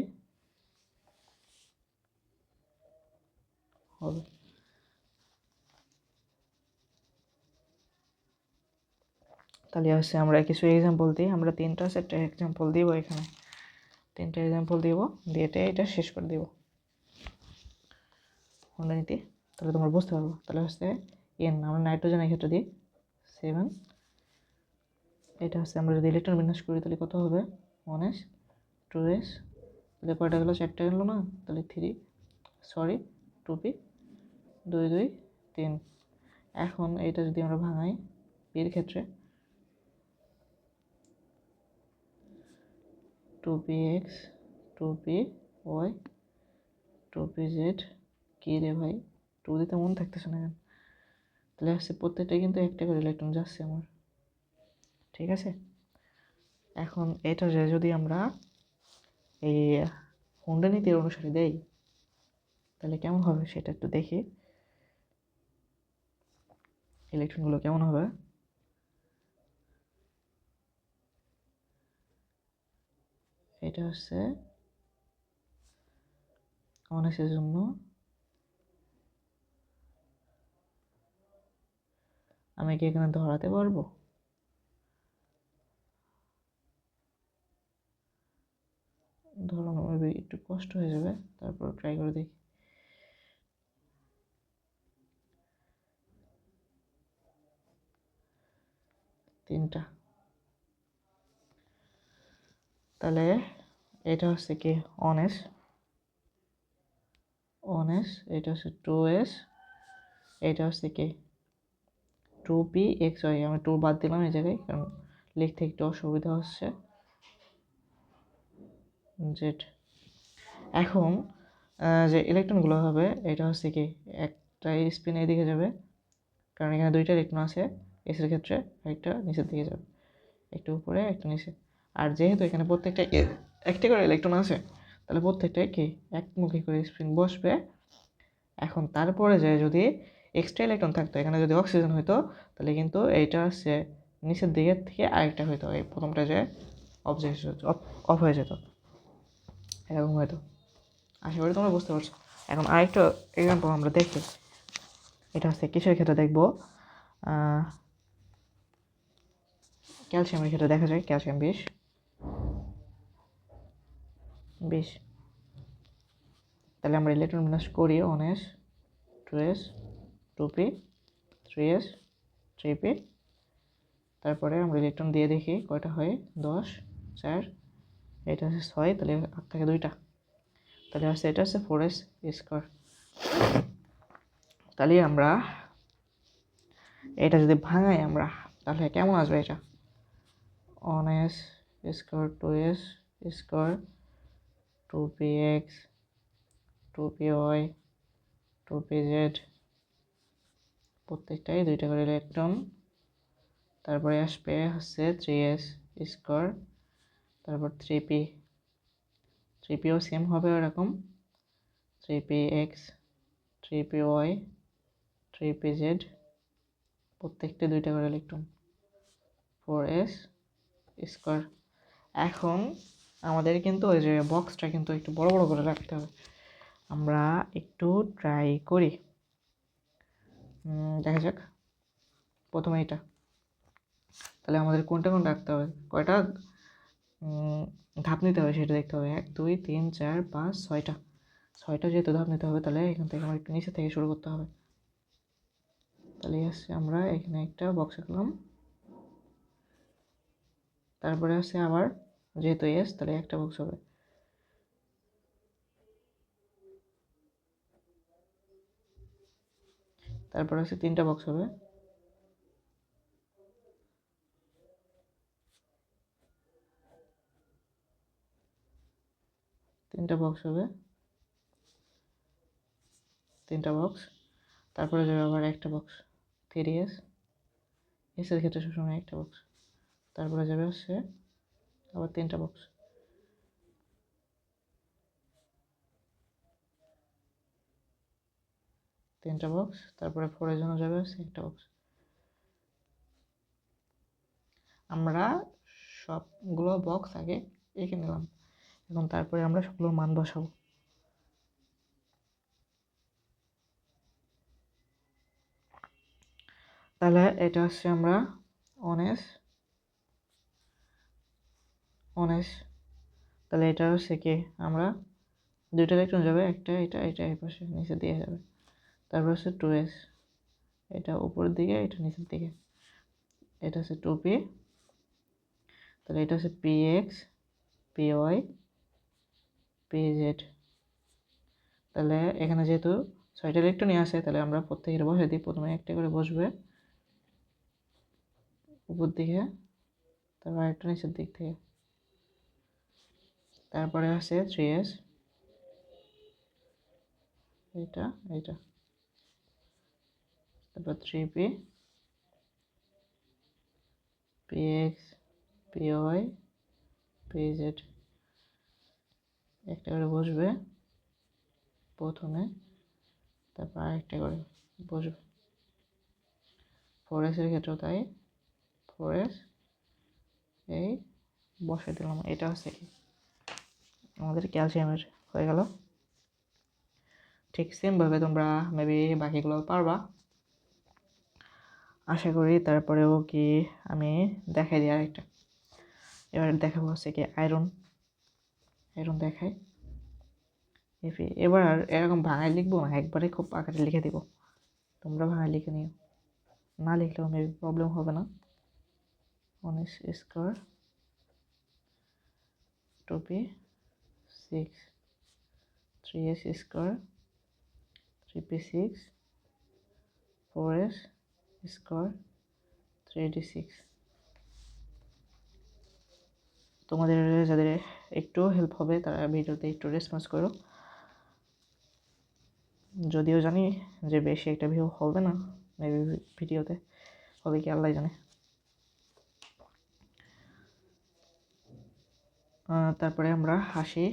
হবে। তাহলে হচ্ছে আমরা কিছু এক্সাম্পল দিই, আমরা 3-4টা এক্সাম্পল দিব এখানে, 3টা এক্সাম্পল দিব দিয়ে এটা শেষ করে দিব হুন্ডনীতি। তাহলে তোমরা বুঝতে পারবো। তাহলে হচ্ছে আমরা নাইট্রোজেনের ক্ষেত্রে দিই 7, এটা হচ্ছে আমরা যদি ইলেকট্রন বিন্যাস করি তাহলে কত হবে 1s 2s, তাহলে কয়টা গেলো 4টা গেলো না, তাহলে 2p 2 2 3। এখন এটা যদি আমরা ভাঙাই পির ক্ষেত্রে 2px 2py 2pz, কি রে ভাই 2 দিতে মন থাকতেছে না কেন? তাহলে হচ্ছে প্রত্যেকটা কিন্তু একটা করে ইলেকট্রন যাচ্ছে আমার, ঠিক আছে। এখন এটা যদি আমরা এই হুন্ডনীতির অনুসারে দেই তাহলে কেমন হবে সেটা একটু দেখি, ইলেকট্রনগুলো কেমন হবে। এটা হচ্ছে অনার্সের জন্য আমি কি এখানে ধরাতে পারবো? ধরানো একটু কষ্ট হয়ে যাবে, তারপর ট্রাই করে দেখি। তিনটা, তাহলে এটা হচ্ছে কি অনেস, এটা হচ্ছে 2s, এটা হচ্ছে কি 2pxy, আমি 2 বাদ দিলাম এই জায়গায় কারণ লিখতে একটু অসুবিধা হচ্ছে জেড। এখন যে ইলেকট্রনগুলো হবে এটা হচ্ছে কি একটা স্পিন এদিকে যাবে কারণ এখানে 2টা ইলেকট্রন আছে এসের ক্ষেত্রে, একটা নিচের দিকে যাবে, একটা উপরে একটা নিচে। আর যেহেতু এখানে প্রত্যেকটা একটা করে ইলেকট্রন আছে তাহলে প্রত্যেকটাই কি একমুখী করে স্পিন বসবে এখন তারপরে যে যদি এক্সট্রা ইলেকট্রন থাকতো, এখানে যদি অক্সিজেন হইতো, তাহলে কিন্তু এইটা হচ্ছে নিচের দিকে থেকে আরেকটা হইতো, এই প্রথমটা যে অফ হয়ে যেত, এরকম হয়তো। আশা করি তোমরা বুঝতে পারছো। এখন আরেকটা এক্সাম্পল আমরা দেখি, এটা হচ্ছে কিসের ক্ষেত্রে দেখবো, ক্যালসিয়ামের ক্ষেত্রে দেখা যায়। ক্যালসিয়াম 20, তাহলে আমরা ইলেকট্রন বিন্যাস করি 1s 2s 2p 3s 3p, তারপরে আমরা ইলেকট্রন দিয়ে দেখি কয়টা হয়, 10 4, এটা হচ্ছে 6, তাহলে আর থাকে 2টা, তাহলে হচ্ছে এটা হচ্ছে 4s স্কোয়ার। তাহলে আমরা এটা যদি ভাঙাই আমরা, তাহলে কেমন আসবে এটা, 1s square 2s square 2px 2py 2pz, প্রত্যেকটাই 2টা করে ইলেকট্রন। তারপরে আসবে হচ্ছে 3s স্কোয়ার, তারপর 3pও সেম হবে ওরকম, 3px 3py 3pz, প্রত্যেকটা 2টা করে ইলেকট্রন, 4s স্কোয়ার। এখন আমাদের কিন্তু ওই যে বক্সটা কিন্তু একটু বড় বড় করে রাখতে হবে, আমরা একটু ট্রাই করি, দেখা যাক। প্রথমে এটা, তাহলে আমাদের কোনটা কোনটা রাখতে হবে, কয়টা ধাপ নিতে হবে সেটা দেখতে হবে, 1 2 3 4 5 6টা যেহেতু ধাপ নিতে হবে, তাহলে এখান থেকে আমার একটু নিচে থেকে শুরু করতে হবে। তাহলে আসছে আমরা এখানে একটা বক্স রাখলাম, তারপরে আসছে আবার যেহেতু এস, তাহলে একটা বক্স হবে, তারপরে আছে 3টা বক্স হবে, তিনটা বক্স হবে, 3টা বক্স, তারপরে যাবে আবার একটা বক্স 3s, এসের ক্ষেত্রে সবসময় একটা বক্স, তারপরে যাবে হচ্ছে আবার 3টা বক্স, তারপরে 4 এর জন্য যাবে হচ্ছে একটা বক্স। আমরা সবগুলো বক্স আগে এঁকে নিলাম, এখন তারপরে আমরা সবগুলোর মান বসাবো। তাহলে এটা হচ্ছে আমরা 1s, তাহলে এটা হচ্ছে কি, আমরা 2টা ইলেকট্রন যাবে, একটা এটা এটা এই পাশে নিচের দিকে যাবে, তারপর হচ্ছে 2s, এটা উপরের দিকে এটা নিচের দিকে, এটা হচ্ছে 2p, তাহলে এটা হচ্ছে px py pz, তাহলে এখানে যেহেতু 6টা ইলেকট্রনই আছে, তাহলে আমরা প্রত্যেকের বসে দিই, প্রথমে একটা করে বসবে উপর দিকে, তারপর একটা নিচের দিক থেকে, তারপরে আছে 3s, এটা এটা, তারপর 3p px py pz, একটা করে বসবে প্রথমে, তারপর আরেকটা করে বসবে, 4s এর ক্ষেত্রেও তাই, 4s এই বসে দিলাম। এটা হচ্ছে কি আমাদের ক্যালসিয়ামের হয়ে গেল। ঠিক সেমভাবে তোমরা মেবি বাকিগুলো পারবা আশা করি। তারপরেও কি আমি দেখাই দিই আরেকটা, এবার দেখাবো হচ্ছে কি আয়রন দেখাই। এবার আর এরকম ভাঙায় লিখবো না, একবারে খুব আকারে লিখে দিব, তোমরা ভাঙায় লিখে নিও, না লিখলেও মেবি প্রবলেম হবে না। 1s square 2p 6 3s square 3p 6 4s square 3d6। তোমাদের যাদের একটু হেল্প হবে তারা ভিডিওতে একটু রেসপন্স করো, যদিও জানি যে বেশি একটা ভিউ হবে না মেবি ভিডিওতে, হবে কি আল্লাহ জানে। তারপরে আমরা আসি,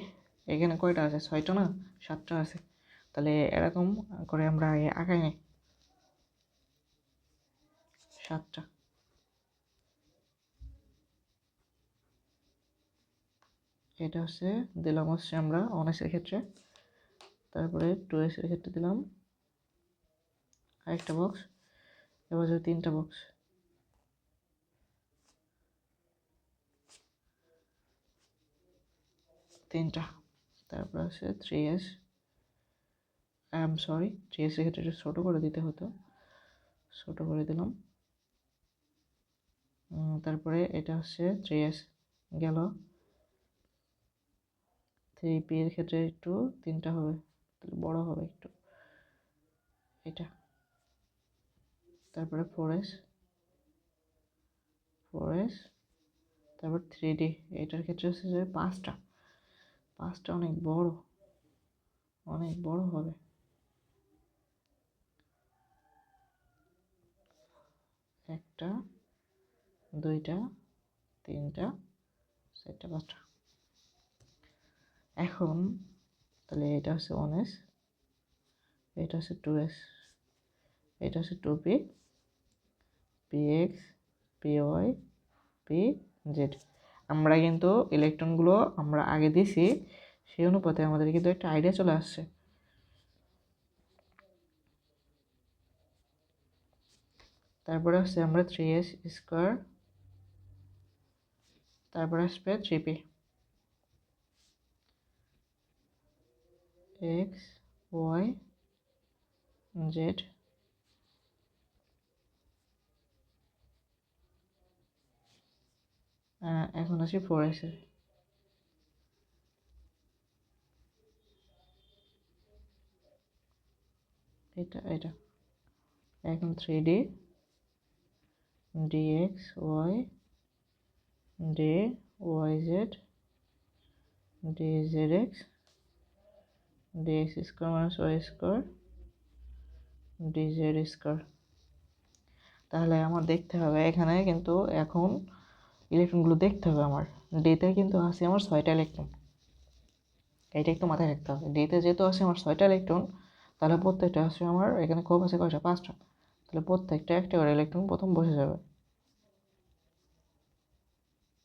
এখানে কয়টা আছে, 6টা না 7টা আছে, তাহলে এরকম করে আমরা আঁকাই নিই 7টা। এটা হচ্ছে দিলাম হচ্ছে আমরা 19-এর ক্ষেত্রে, তারপরে 2s-এর ক্ষেত্রে দিলাম আরেকটা বক্স, এবার 3টা বক্স, তিনটা। তারপর আছে 3s, সরি 3s-এর ক্ষেত্রে একটু ছোটো করে দিতে হতো, ছোটো করে দিলাম। তারপরে এটা হচ্ছে 3s গেল। 3p-এর ক্ষেত্রে একটু 3টা হবে, তাহলে বড় হবে একটু এটা। তারপরে 4s, তারপর 3d, এটার ক্ষেত্রে হচ্ছে যে 5টা অনেক বড় হবে। একটা, 2টা, 3টা, 4টা, 5টা। এখন তাহলে এটা হচ্ছে 1s, এটা হচ্ছে 2s, এটা হচ্ছে 2p, px, py, pz। আমরা কিন্তু ইলেকট্রনগুলো আমরা আগে দিছি, সেই অনুপাতে আমাদের কিন্তু একটা আইডিয়া চলে আসছে। তারপরে আসছে আমরা 3s স্কোয়ার, তারপরে আসবে 3p, x, y, z। এখন আসি 4s এর, এটা এখন 3d, dx, y, dy, yz, dzx, dx square minus y square, dz square. তাহলে আমার দেখতে হবে এখানে কিন্তু এখন ইলেকট্রনগুলো দেখতে হবে আমার। ডিতে কিন্তু আছে আমার 6টা ইলেকট্রন, এইটা একটু মাথায় রাখতে হবে। ডিতে যেহেতু আছে আমার 6টা ইলেকট্রন, তাহলে প্রত্যেকটা আছে আমার এখানে খুব আছে কয়টা, 5টা। তাহলে প্রত্যেকটা একটা করে ইলেকট্রন প্রথম বসে যাবে।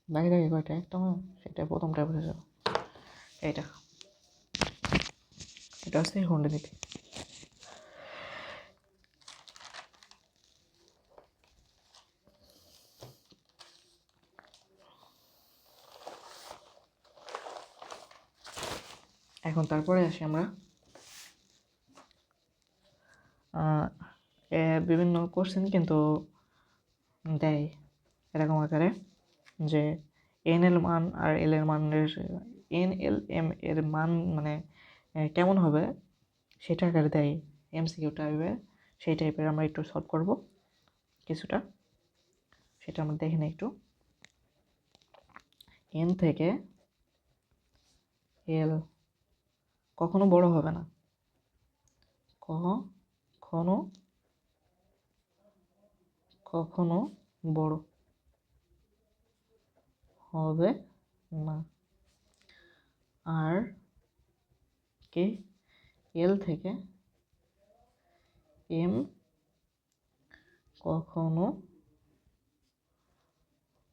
বাকি থাকে কয়টা, একটা, সেটা প্রথমটা বসে যাবে। এটা হচ্ছে হোন্ডে নীতি। এখন তারপরে আসি আমরা বিভিন্ন কোশ্চেন কিন্তু দেয় এরকম আকারে যে এন এল মান আর এল এর মানের, এন এল এম এর মান মানে কেমন হবে সেটা আকারে দেয়, এমসিকিউ টাইপের। সেই টাইপের আমরা একটু সলভ করব কিছুটা, সেটা আমরা দেখে নিই একটু। এন থেকে এল কখনো বড় হবে না, কখনো বড় হবে না। আর কে এল থেকে এম কখনো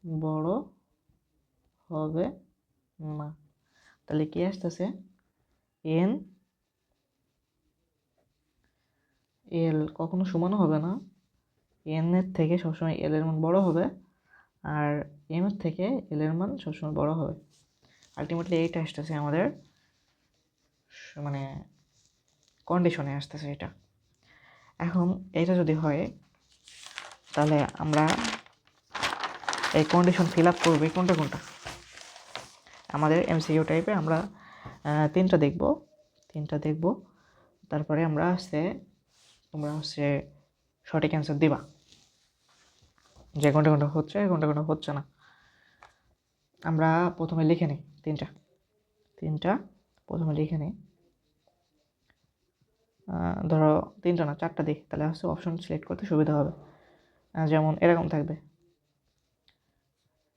বড় হবে না। তাহলে কি আসতেছে, এন এল কখনো সমান হবে না, এন এর থেকে সবসময় এল এর মান বড় হবে, আর এম এর থেকে এল এর মান সবসময় বড় হবে। আলটিমেটলি এইটা আসতেছে আমাদের মানে কন্ডিশনে আসতেছে এটা। এখন এটা যদি হয় তাহলে আমরা এই কন্ডিশন ফিল আপ করবো কোনটা আমাদের এমসিকিউ টাইপে আমরা 3টা দেখব। তারপরে তোমরা সঠিক অ্যান্সার দিবা যে কোনটা হচ্ছে কোনটা হচ্ছে না। আমরা প্রথমে লিখে নিই তিনটা প্রথমে লিখে নিই। ধরো 3টা না 4টা দিই, তাহলে অপশন সিলেক্ট করতে সুবিধা হবে। যেমন এরকম থাকবে,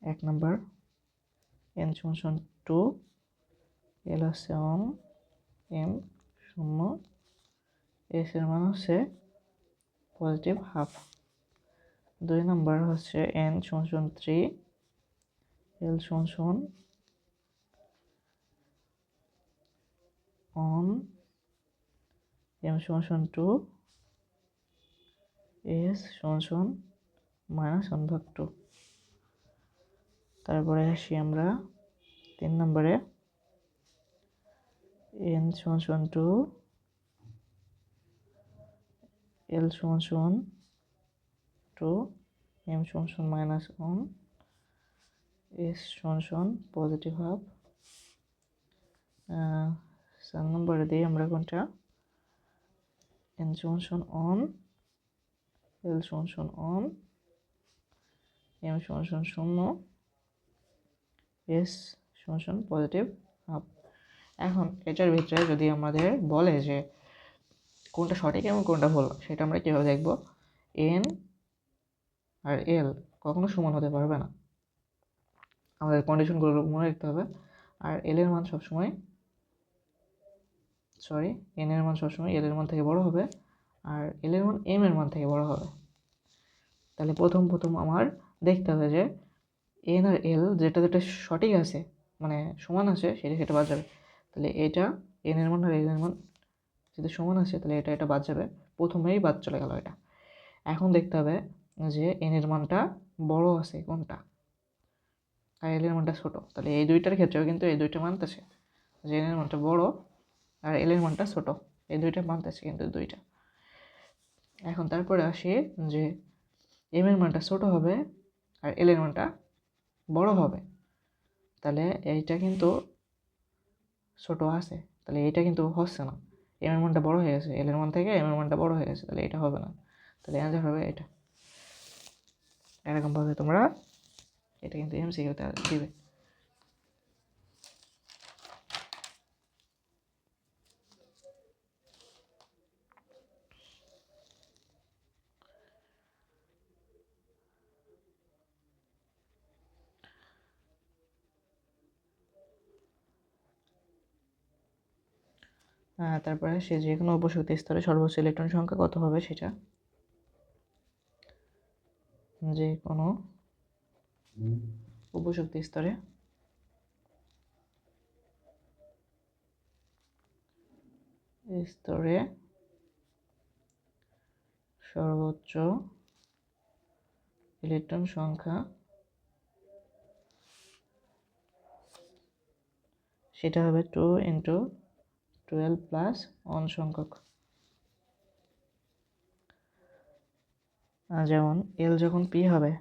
1 number n = 2, l 1, m 0, S এর মান হচ্ছে পজিটিভ হাফ। 2 নম্বর হচ্ছে n সমান 3, l সমান on, m সমান 2, s সমান -1/2। তারপরে আসি আমরা 3 নম্বরে, n সমান 2, l সমান 2, m সমান -1, s সমান পজিটিভ হাফ। 4 নম্বরে দিই আমরা কোনটা, n সমান on, l সমান on, m সমান 0, s সমান পজিটিভ হাফ। এখন এটার ভিতরে যদি আমাদের বলে যে কোনটা সঠিক এবং কোনটা ভুল, সেটা আমরা কীভাবে দেখব? n আর l কখনো সমান হতে পারবে না, আমাদের কন্ডিশনগুলো মনে রাখতে হবে। আর l এর মান সবসময় n এর মান সবসময় l এর মান থেকে বড় হবে, আর l এর মান m এর মান থেকে বড় হবে। তাহলে প্রথম আমার দেখতে হবে যে n আর l যেটা যেটা সঠিক আছে, মানে সমান আছে, সেটা বাদ যাবে। তাহলে এটা n এর মান আর l এর মান যদি সমান আছে, তাহলে এটা বাদ যাবে, প্রথমেই বাদ চলে গেল এটা। এখন দেখতে হবে যে n এর মানটা বড় আছে কোনটা আর l এর মানটা ছোট। তাহলে এই দুইটার ক্ষেত্রেও কিন্তু এই দুইটা মানতেছে যে n এর মানটা বড় আর l এর মানটা ছোট, এই দুইটা মানতেছে কিন্তু দুইটা। এখন তারপরে আসি যে m এর মানটা ছোট হবে আর l এর মানটা বড় হবে, তাহলে এইটা কিন্তু ছোট আছে, তাহলে এইটা কিন্তু হচ্ছে না। m এর মানটা বড় হয়ে গেছে, l এর মান থেকে m এর মানটা বড় হয়ে গেছে, তাহলে এটা হবে না। তাহলে অ্যান্সার হবে এটা। এরকমভাবে তোমরা এটা কিন্তু এমসিকিউতে দিবে। তারপরে সে যে কোনো উপশক্তি স্তরে সর্বোচ্চ ইলেকট্রন সংখ্যা কত হবে সেটা, যে কোনো উপশক্তি স্তরে সর্বোচ্চ ইলেকট্রন সংখ্যা সেটা হবে 2 × 12 + 1 সংখ্যক। যেমন l যখন p হবে,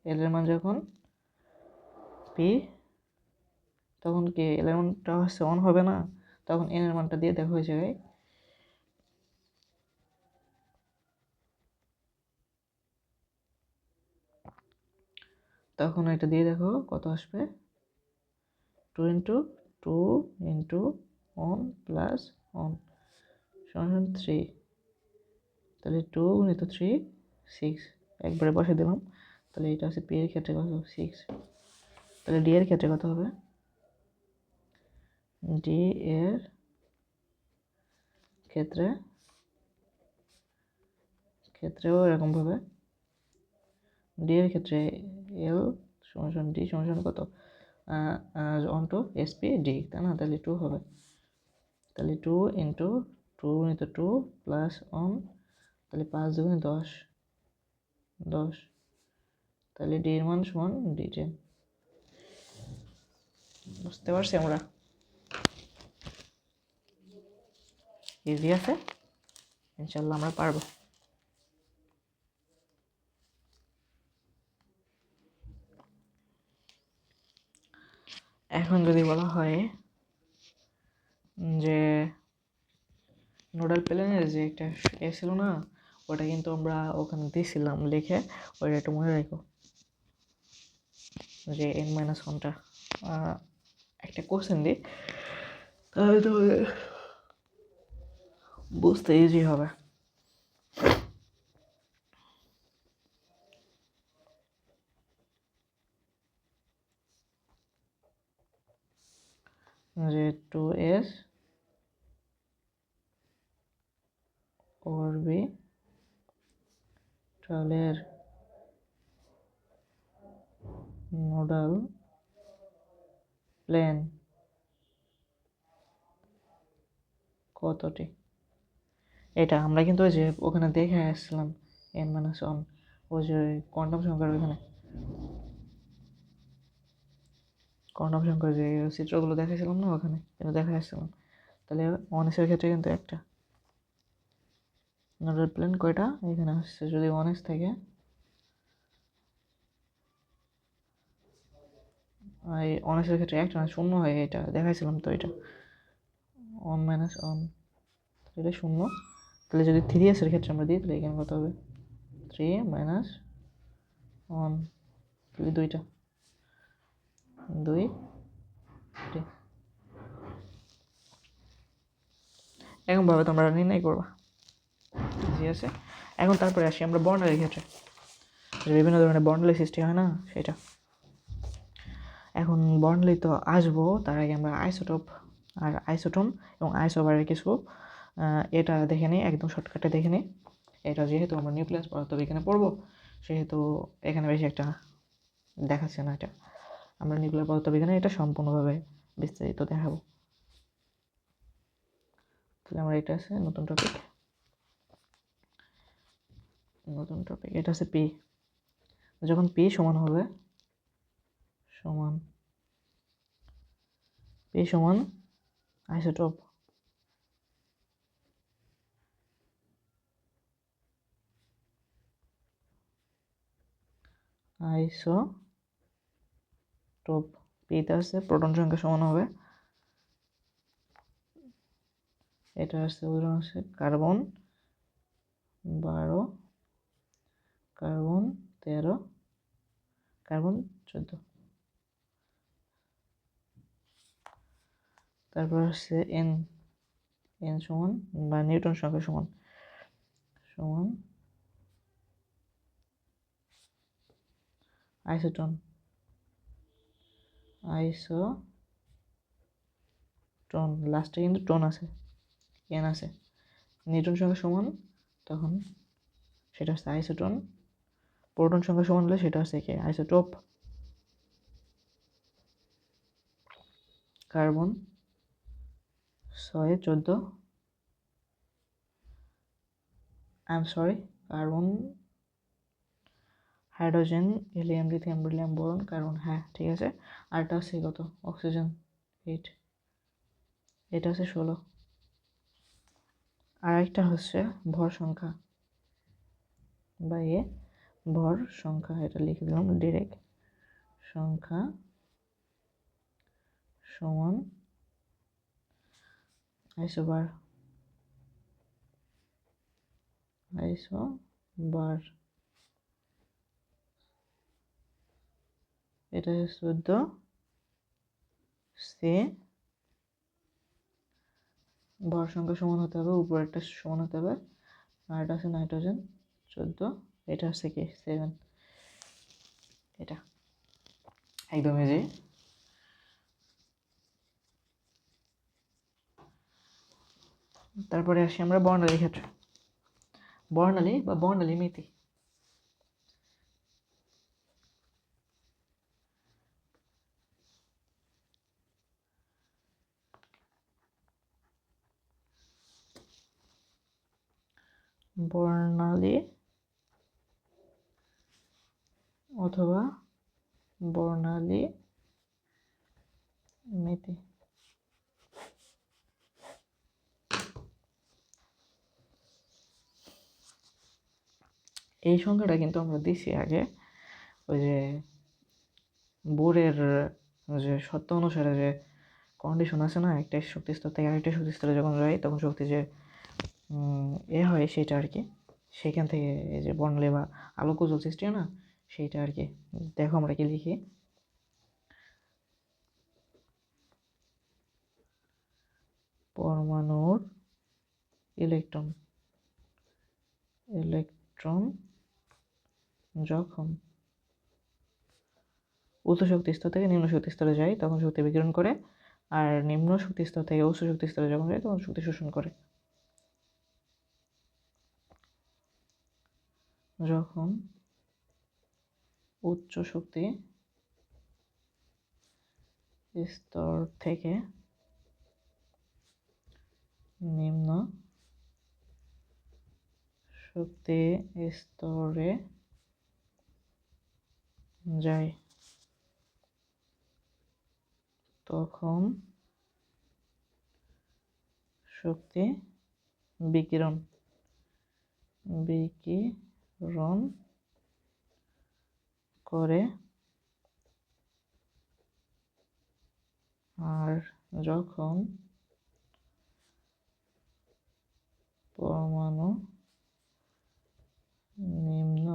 l এর মান যখন p, তখন কি l এর মানটা হচ্ছে 1 হবে না? তখন n এর মানটা দিয়ে দেখো এই জায়গায়, তখন এটা দিয়ে দেখো কত আসবে, 2 × 2 × 1 + 1 সমান 3। তাহলে 2 × 3 6, একবারে বসে দিলাম। তাহলে এটা হচ্ছে পি এর ক্ষেত্রে কত, 6। তাহলে ডি এর ক্ষেত্রে কত হবে, ডি এর ক্ষেত্রেও এরকমভাবে, ডি এর ক্ষেত্রে এল সমান ডি সমান কত, 1 to sp d, তাই না? তাহলে 2 হবে। তাহলে 2 × 2 × 2 + 1, তাহলে 5 × 2 = 10, 10। তাহলে ডি এর মান সমান d10। বুঝতে পারছি আমরা? ইজি আছে, ইনশাল্লাহ আমরা পারবো। এখন যদি বলা হয় যে নোডাল প্লেনের যে একটা ছিল না, ওটা কিন্তু আমরা ওখানে দিয়েছিলাম লিখে, ওইটা একটু মনে রাখো যে n-1টা একটা কোশ্চেন দিই, তাহলে তো বুঝতে ইজি হবে। যে 2s অরবিটালের নোডাল প্লেন কতটি? এটা আমরা কিন্তু ওই যে ওখানে দেখে আসছিলাম n-1, ওই যে কোয়ান্টাম সংখ্যার ওইখানে কোয়ান্টাম সংখ্যার যে চিত্রগুলো দেখাইছিলাম না, ওখানে কিন্তু দেখা আসছিলাম। তাহলে অনেসের ক্ষেত্রে কিন্তু একটা নোডাল প্লেন কয়টা এখানে আসছে, যদি অনেস থাকে এই অনেসের ক্ষেত্রে একটা না, শূন্য হয়, এটা দেখাইছিলাম তো, এটা 1-1, এটা শূন্য। তাহলে যদি 3s এর ক্ষেত্রে আমরা দিই তাহলে এখানে কত হবে? 3-1, তাহলে 2টা 2 এরকমভাবে তোমরা নির্ণয় করবা, ঠিক আছে। এখন তারপরে আসি আমরা বর্ণালীর ক্ষেত্রে, যে বিভিন্ন ধরনের বর্ণালী সৃষ্টি হয় না সেটা। এখন বর্ণালী তো আসবো, তার আগে আমরা আইসোটোপ আর আইসোটোন এবং আইসোবারের কিছু এটা দেখে নিই, একদম শর্টকাটে দেখে নিই। এটা যেহেতু আমরা নিউক্লিয়াস পদার্থবিজ্ঞানে পড়বো, সেহেতু এখানে বেশি একটা দেখাচ্ছে না। এটা আমরা নিউক্লিয়ার পদার্থবিজ্ঞানে এটা সম্পূর্ণভাবে বিস্তারিত দেখাবো। তাহলে আমরা এটা আছে নতুন টপিক, এটা আছে পি। যখন পি সমান হবে পি সমান আইসোটোপ পিতে আছে প্রোটন সংখ্যা সমান হবে, এটা আছে উদাহরণ আছে কার্বন 12, কার্বন 13, কার্বন 14। তারপর আসছে এন সমান বা নিউটন সংখ্যা সমান আইসোটোন লাস্টে কিন্তু টোন আছে, এন আছে। নিউটন সংখ্যা সমান তখন সেটা হচ্ছে আইসোটোন, প্রোটন সংখ্যা সমান হলে সেটা হচ্ছে কি isotope. Carbon 6, 14, carbon, hydrogen, helium, lithium, beryllium, boron, carbon, হ্যাঁ ঠিক আছে। আরটা হচ্ছে কত? অক্সিজেন 8, এটা হচ্ছে 16। আর একটা হচ্ছে ভর সংখ্যা বা ভর সংখ্যা, এটা লিখে দিলাম ডিরেক্ট, সংখ্যা সমান আইসোবার, এটা 14 সে ভর সংখ্যা সমান হতে হবে, উপরেরটা সমান হতে হবে। আর এটা আছে নাইট্রোজেন 14, এটা হচ্ছে কি 7। এটা একদম ইজি। তারপরে আসি আমরা বর্ণালীর ক্ষেত্রে, বর্ণালী বা বর্ণালী মিতি। বর্ণালী অথবা বর্ণালী মিতি। এই সংখ্যাটা কিন্তু আমরা দিছি আগে, ওই যে বোরের যে সত্য অনুসারে যে কন্ডিশন আছে না, একটা শক্তি স্তর থেকে আরেকটা শক্তি স্তরে যখন যায় তখন শক্তি যে হয় সেটা আর কি, সেখান থেকে এই যে বর্ণালী বা আলোকোজ্জ্বল সৃষ্টি হয় না সেইটা আর কি। দেখো আমরা কি লিখি, পরমাণুর ইলেকট্রন যখন উচ্চ শক্তি স্তর থেকে নিম্ন শক্তি স্তরে যায় তখন শক্তি বিকিরণ করে, আর নিম্ন শক্তি স্তর থেকে উচ্চ শক্তি স্তরে যখন যায় তখন শক্তি শোষণ করে। যখন উচ্চ শক্তি স্তর থেকে নিম্ন শক্তি স্তরে যায় তখন শক্তি বিকিরণ করে, আর যখন পরমাণু নিম্ন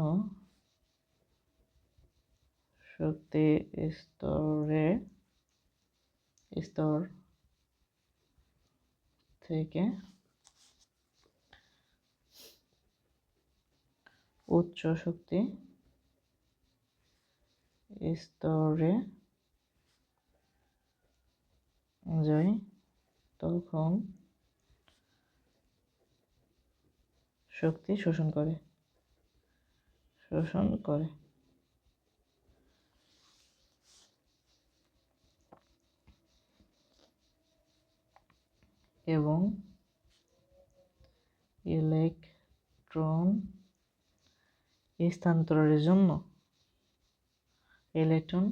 শক্তি স্তর থেকে উচ্চ শক্তি স্তরে যায় তখন শক্তি শোষণ করে এবং ইলেকট্রন স্থানান্তরের জন্য ইলেকট্রন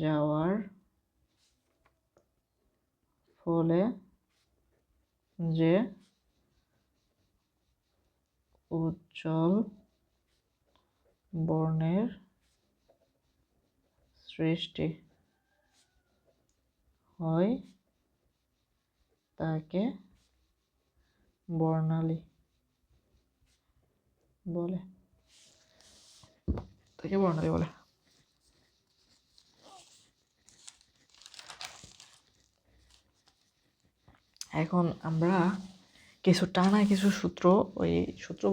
যাওয়ার ফলে যে উজ্জ্বল বর্ণের সৃষ্টি হয় তাকে বর্ণালী বলে। এখন আমরা কিছু সূত্র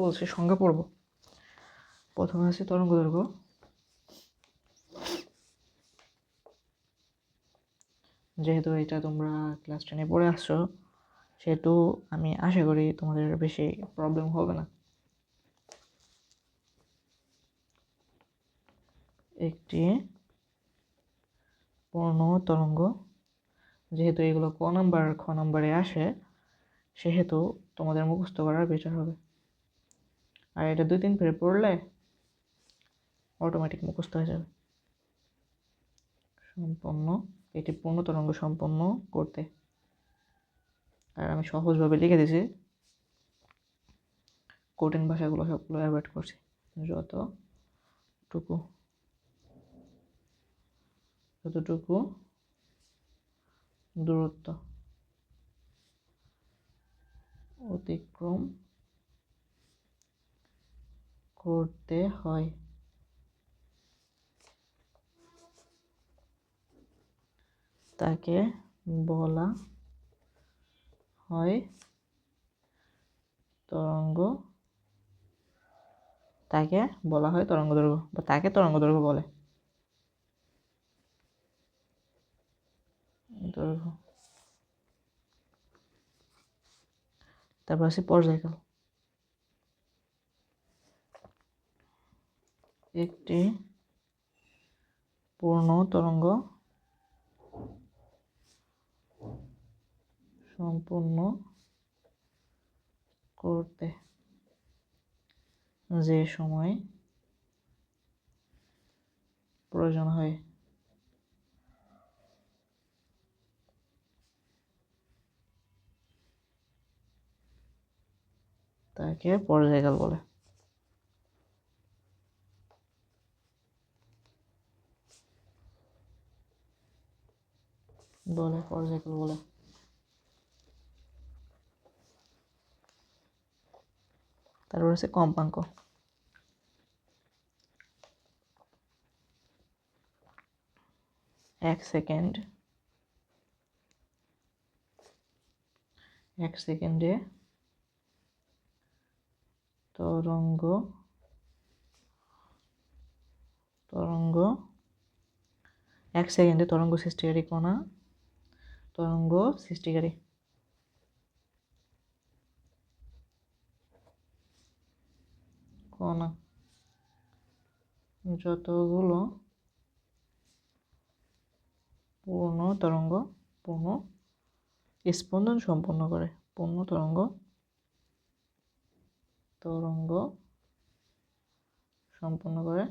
বলছে সংজ্ঞা পড়ব। প্রথমে আছে তরঙ্গ দৈর্ঘ্য। যেহেতু এটা তোমরা ক্লাস 10-এ পড়ে আসছো, সেহেতু আমি আশা করি তোমাদের বেশি প্রবলেম হবে না। একটি পূর্ণ তরঙ্গ, যেহেতু এগুলো খ নাম্বারে আসে, সেহেতু তোমাদের মুখস্থ করা বেটার হবে। আর এটা 2-3 ফেরে পড়লে অটোমেটিক মুখস্থ হয়ে যাবে। এটি পূর্ণ তরঙ্গ সম্পন্ন করতে, আর আমি সহজভাবে লিখে দিয়েছি, কঠিন ভাষাগুলো সবগুলো অ্যাভয়েড করছি। যতটুকু দূরত্ব অতিক্রম করতে হয় তাকে বলা হয় তরঙ্গ দৈর্ঘ্য, বা তাকে তরঙ্গ দৈর্ঘ্য বলে। তারপর আছে পর্যায়কাল। একটি পূর্ণ তরঙ্গ সম্পূর্ণ করতে যে সময় প্রয়োজন হয় তাকে পর্যায়কাল বলে। তারপর আছে কম্পাঙ্ক। এক সেকেন্ডে তরঙ্গ 1 সেকেন্ডে তরঙ্গ সৃষ্টিকারী কণা তরঙ্গ সৃষ্টিকারী কণা যতগুলো পূর্ণ তরঙ্গ পূর্ণ স্পন্দন সম্পন্ন করে তরঙ্গ সম্পন্ন করে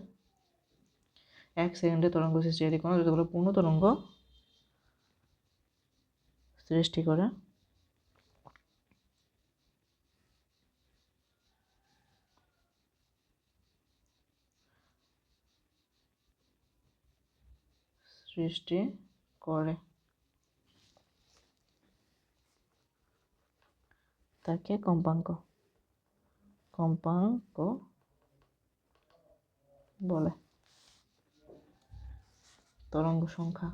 1 সেকেন্ডে তরঙ্গ সৃষ্টিকারী কণা যতগুলো পূর্ণ তরঙ্গ সৃষ্টি করে তাকে কম্পাঙ্ক বলে। তরঙ্গ সংখ্যা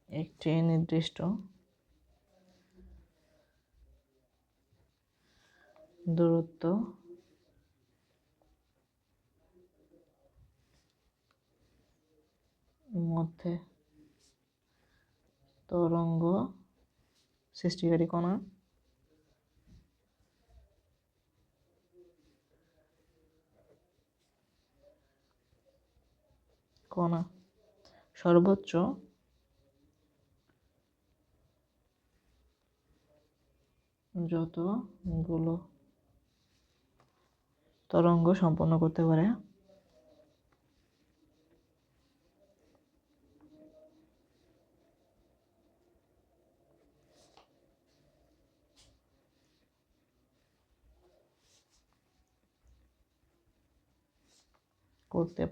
একটি নির্দিষ্ট দূরত্ব মধ্যে তরঙ্গ সৃষ্টিকারী কণা সর্বোচ্চ যতগুলো তরঙ্গ সম্পন্ন করতে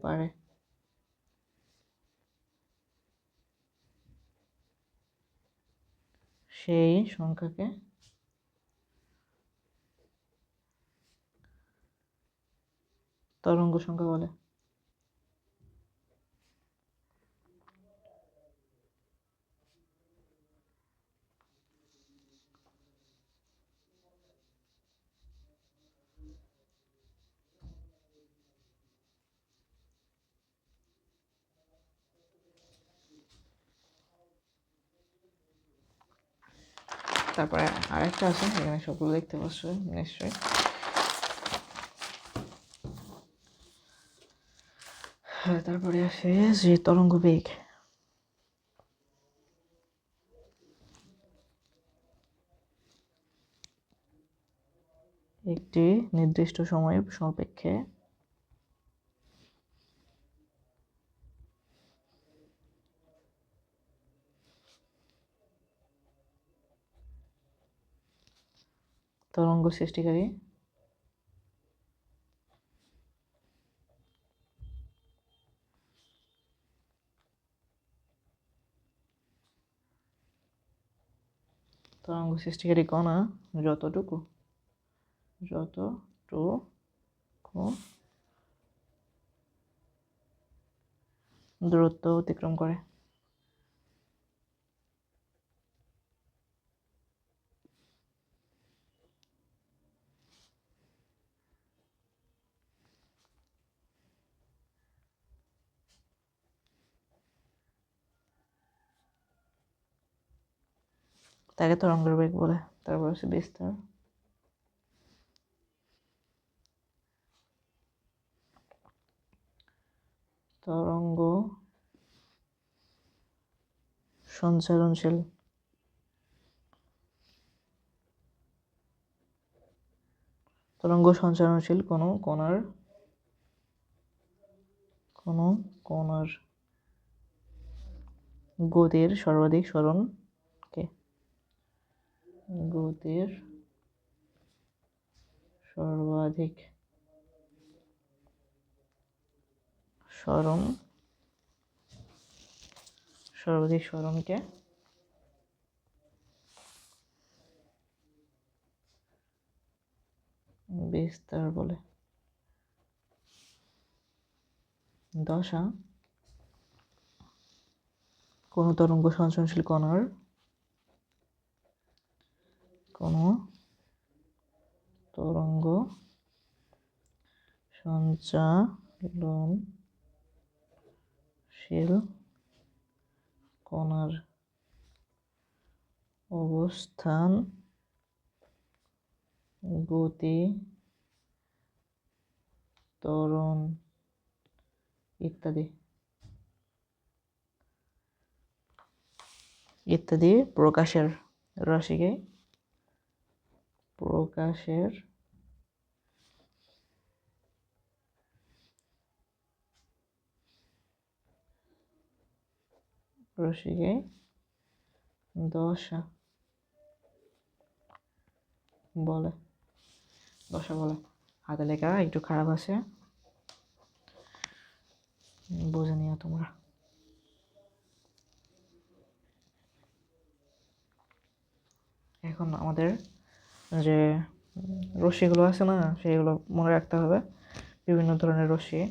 পারে সেই সংখ্যাকে তরঙ্গ সংখ্যা বলে। তারপরে আরেকটা আছে, এখানে সবগুলো দেখতে পাচ্ছ নিশ্চয়ই। তারপরে আসে যে তরঙ্গ বেগ। একটি নির্দিষ্ট সময় সাপেক্ষে তরঙ্গ সৃষ্টিকারী কণা যতটুকু দূরত্ব অতিক্রম করে তাকে তরঙ্গের বেগ বলে। তারপর হচ্ছে বিস্তার। তরঙ্গ সঞ্চারণশীল কোনো কণার গতির সর্বাধিক সরণকে বিস্তার বলে। দশা কোনো তরঙ্গ সঞ্চারণশীল কণার অবস্থান, গতি, ত্বরণ ইত্যাদি ইত্যাদি প্রকাশের রাশিকে দশা বলে। হাতে লেখা একটু খারাপ আছে, বুঝে নিও তোমরা। এখন আমাদের যে রশ্মিগুলো আছে না, সেইগুলো মনে রাখতে হবে। বিভিন্ন ধরনের রশ্মি: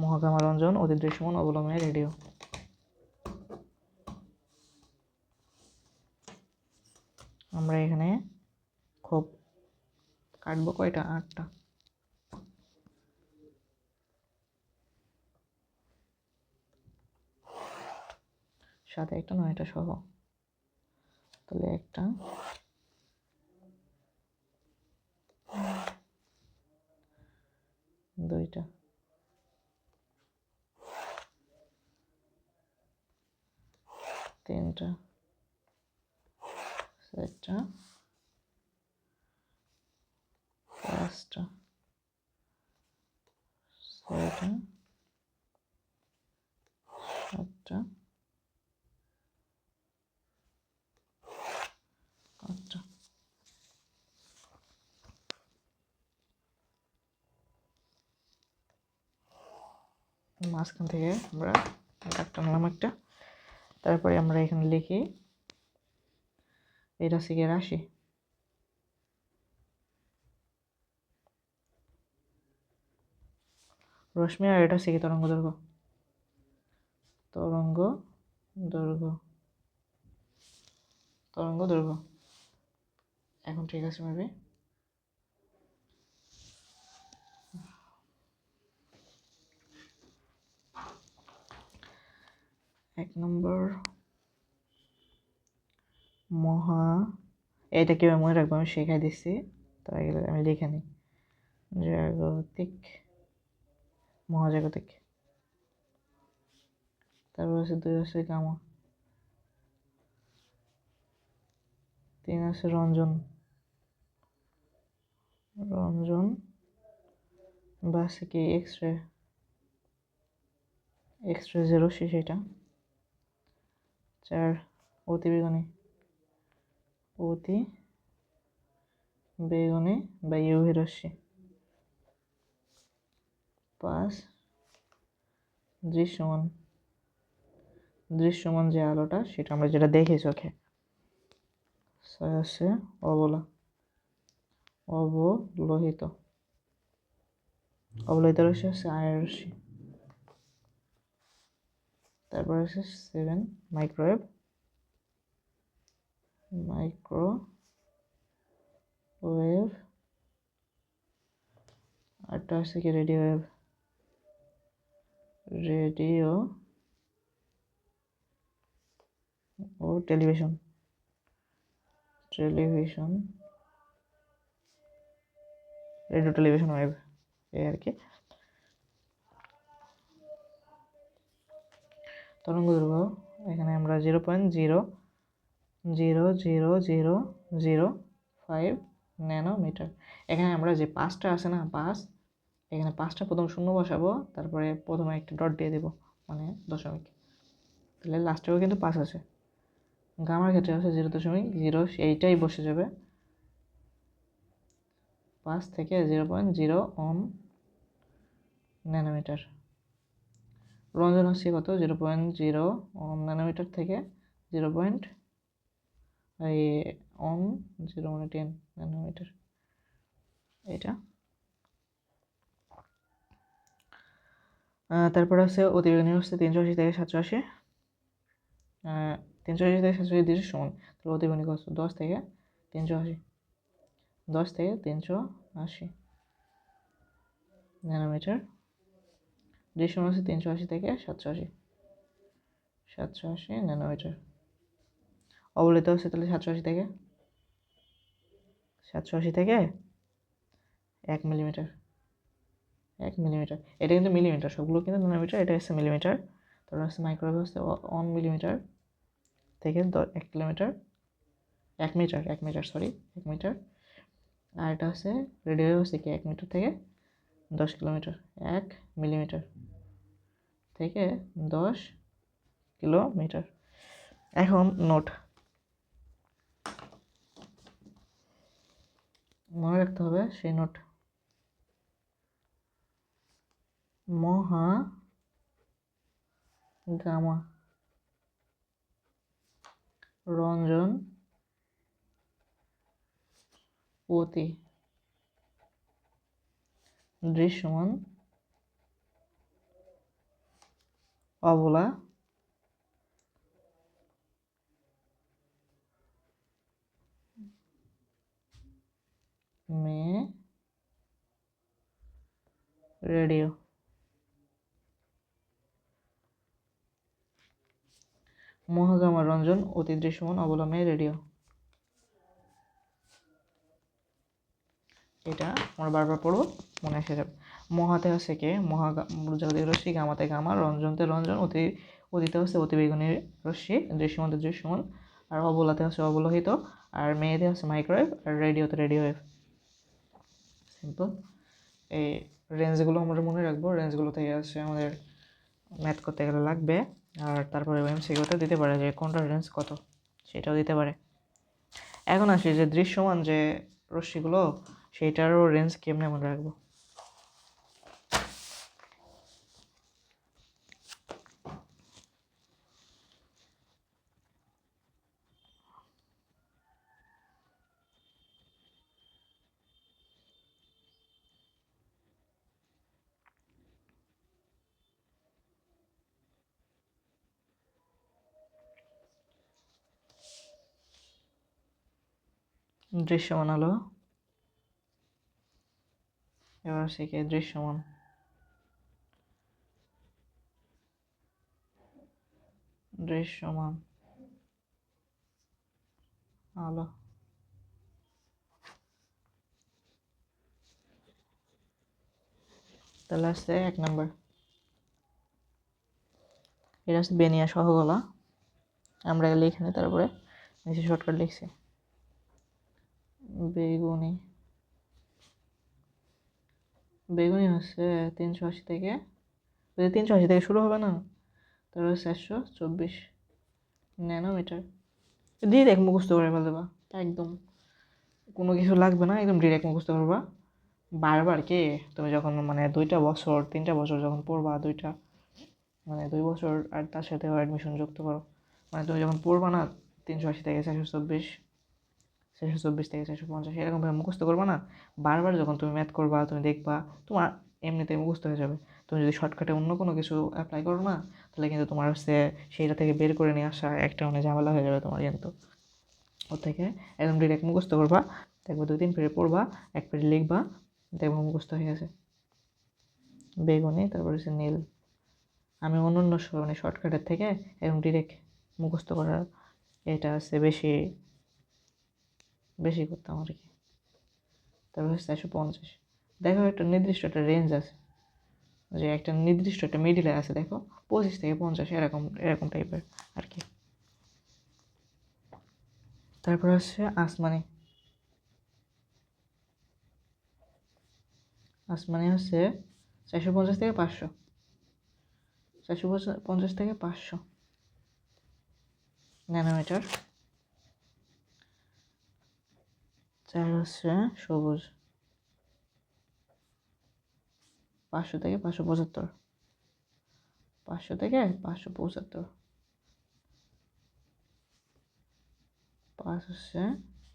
মহাগামা রঞ্জন, অতিদৃশ্যমান, অবলম্বনে, রেডিও। আমরা এখানে খুব কাটবো কয়টা? 8টা। সাথে একটা 9টা সহ, তাহলে 1টা, 2টা, 3টা, 4টা, 5টা, 6টা, 7টা, 8টা। মাঝখান থেকে আমরা একটা নিলাম একটা। তারপরে আমরা এখানে লিখি এটা থেকে রাশি। রশ্মি, আর এটা থেকে তরঙ্গ দৈর্ঘ্য। এখন ঠিক আছে মেবি। 1 নম্বর এটা কিভাবে মনে রাখবো আমি শেখাই দিচ্ছি, তাই আমি লিখে নিই। মহাজাগতিক। তারপর আছে 2 আছে গামা, 3 আছে রঞ্জন বা আছে কি এক্স রে যে রশ্মি সেটা। 4 অতিবেগুনি বা ইউভি রশ্মি। 5 দৃশ্যমান যে আলোটা, সেটা আমরা যেটা দেখি চোখে। 6 আছে অবলোহিত রশ্মি আছে আয়র রশ্মি। তারপর আছে 7 মাইক্রোওয়েভ, 8টা আছে কি রেডিও ও টেলিভিশন ওয়েভ, এই আর কি। তরঙ্গ দৈর্ঘ্য এখানে আমরা 0.0000005 ন্যানোমিটার। এখানে আমরা যে 5টা আছে না, এখানে 5টা প্রথম শূন্য বসাবো, তারপরে প্রথমে একটা ডট দিয়ে দেবো, মানে দশমিক, তাহলে লাস্টেও কিন্তু 5 আছে। গামার ক্ষেত্রে আছে 0.0, এইটাই বসে যাবে। 5 থেকে 0.01 ন্যানোমিটার। রঞ্জন হচ্ছে কত? 0.01 ন্যানোমিটার থেকে 0.10 ন্যানোমিটার। এটা তারপর আছে অতিবেগুনি হচ্ছে 380 থেকে 780। 380 থেকে 780 দৃশ্যমান, তাহলে অতিবেগুনি কত? 10 থেকে 380 ন্যানোমিটার। দৃশ্যমান হচ্ছে 380 থেকে 780। 780 ন্যানোমিটার। অবলিত হচ্ছে তাহলে 780 থেকে 1 মিলিমিটার। 1 মিলিমিটার, এটা কিন্তু মিলিমিটার, সবগুলো কিন্তু ন্যানোমিটার, এটা হচ্ছে মিলিমিটার। তারপর হচ্ছে মাইক্রোওয়েভ হচ্ছে 1 মিলিমিটার থেকে 1 kilometre, 1 metre, 1 metre, sorry 1 metre. আর এটা হচ্ছে রেডিও হচ্ছে কি 1 মিটার থেকে 10 কিলোমিটার। 1 মিলিমিটার থেকে 10 কিলোমিটার। এখন নোট মনে রাখতে হবে, সেই নোট মহা গামা রঞ্জন অতি দৃশ্যমান অবলা মে রেডিও। মহাগামা রঞ্জন অতি দৃশ্যমান অবলা মে রেডিও, এটা আমরা বারবার পড়বো, মনে এসে যাবে। মহাতে হচ্ছে কে মহাজাগতিক রশ্মি, গামাতে গামা, রঞ্জনতে রঞ্জন, অতিতে হচ্ছে অতিবেগুনি রশ্মি, দৃশ্যমানতে দৃশ্যমান, আর অবলাতে হচ্ছে অবলোহিত, আর মেয়েতে হচ্ছে মাইক্রোওয়েভ, আর রেডিওতে রেডিওওয়েভ। সিম্পল। এই রেঞ্জগুলো আমরা মনে রাখবো, রেঞ্জগুলো থেকে হচ্ছে আমাদের ম্যাথ করতে গেলে লাগবে। আর তারপরে এমসিকিউতে দিতে পারে যে কোনটার রেঞ্জ কত, সেটাও দিতে পারে। এখন আসি যে দৃশ্যমান যে রশ্মিগুলো, সেইটারও রেঞ্জ কেমনে মনে রাখবো। দৃশ্যমান হলো, এবার শিখে দৃশ্যমান দৃশ্যমান আলো। তাহলে আসছে 1 নম্বর, এটা হচ্ছে বেনিয়া সহগলা। আমরা লিখে নিই, তারপরে নিচে শর্টকাট লিখছি বেগুনি। বেগুনি হচ্ছে 380 থেকে শুরু হবে না, তারপরে 424 ন্যানোমিটার। ডিরেক্ট মুখস্থ করে ফেলতে দেবা, একদম কোনো কিছু লাগবে না, একদম ডিরেক্ট মুখস্থ করবা। বারবার কি তুমি যখন মানে 2 বছর 3 বছর যখন পড়বা, 2 বছর আর তার সাথে অ্যাডমিশন যুক্ত করো, মানে তুমি যখন পড়বা না 380 থেকে 424, 424 থেকে 450 এরকমভাবে মুখস্থ করবা না, বারবার যখন তুমি ম্যাথ করবা তুমি দেখবা তোমার এমনিতেই মুখস্থ হয়ে যাবে। তুমি যদি শর্টকাটে অন্য কোনো কিছু অ্যাপ্লাই করো না, তাহলে কিন্তু তোমার হচ্ছে সেইটা থেকে বের করে নিয়ে আসা একটা অনেক ঝামেলা হয়ে যাবে তোমার। কিন্তু ওর থেকে একদম ডিরেক্ট মুখস্থ করবা, দেখবা 2-3 পেরে পড়বা, 1 পেরে লিখবা, দেখবা মুখস্থ হয়ে গেছে। বেগুনি, তারপর হচ্ছে নীল। আমি অন্য মানে শর্টকাটের থেকে একদম ডিরেক্ট মুখস্থ করার এটা হচ্ছে বেশি বেশি করতাম আর কি। তারপর হচ্ছে 450। দেখো একটা নির্দিষ্ট একটা রেঞ্জ আছে, যে একটা নির্দিষ্ট একটা মিডিলে আছে, দেখো 25 থেকে 50 এরকম এরকম টাইপের আর কি। তারপর হচ্ছে আসমানি। আসমানি হচ্ছে 450 থেকে 500, 450 থেকে 500 ন্যানোমিটার। চার হচ্ছে সবুজ, 500 থেকে 575, 500 থেকে 575। 5 হচ্ছে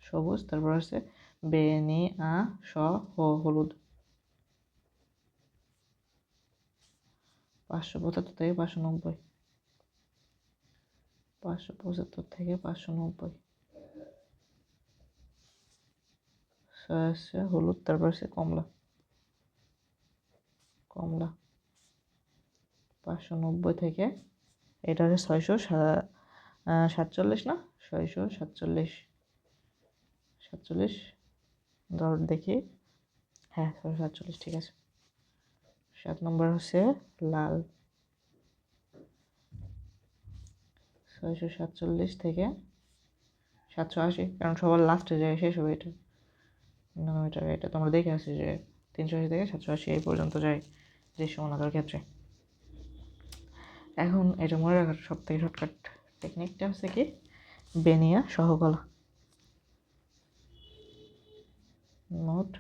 সবুজ, তারপর হচ্ছে বেনি আ স হলুদ, 575 থেকে 590, 575 থেকে 590। 6 হচ্ছে হলুদ, তারপর হচ্ছে কমলা, কমলা 590 থেকে এটা হচ্ছে 647 না, 647 ধর দেখি, হ্যাঁ 647 ঠিক আছে। 7 নম্বর হচ্ছে লাল, 647 থেকে 780, কারণ সবার লাস্টে যায় শেষ হবে এটা ন্যানোমিটার। এটা তোমরা দেখে আসছি যে 380 থেকে 780 এই পর্যন্ত যায় দৃশ্যমান আলোর ক্ষেত্রে। এখন এটা মনে রাখার সব থেকে শর্টকাট টেকনিকটা হচ্ছে কি, বেনিয়া সহকলা। নোট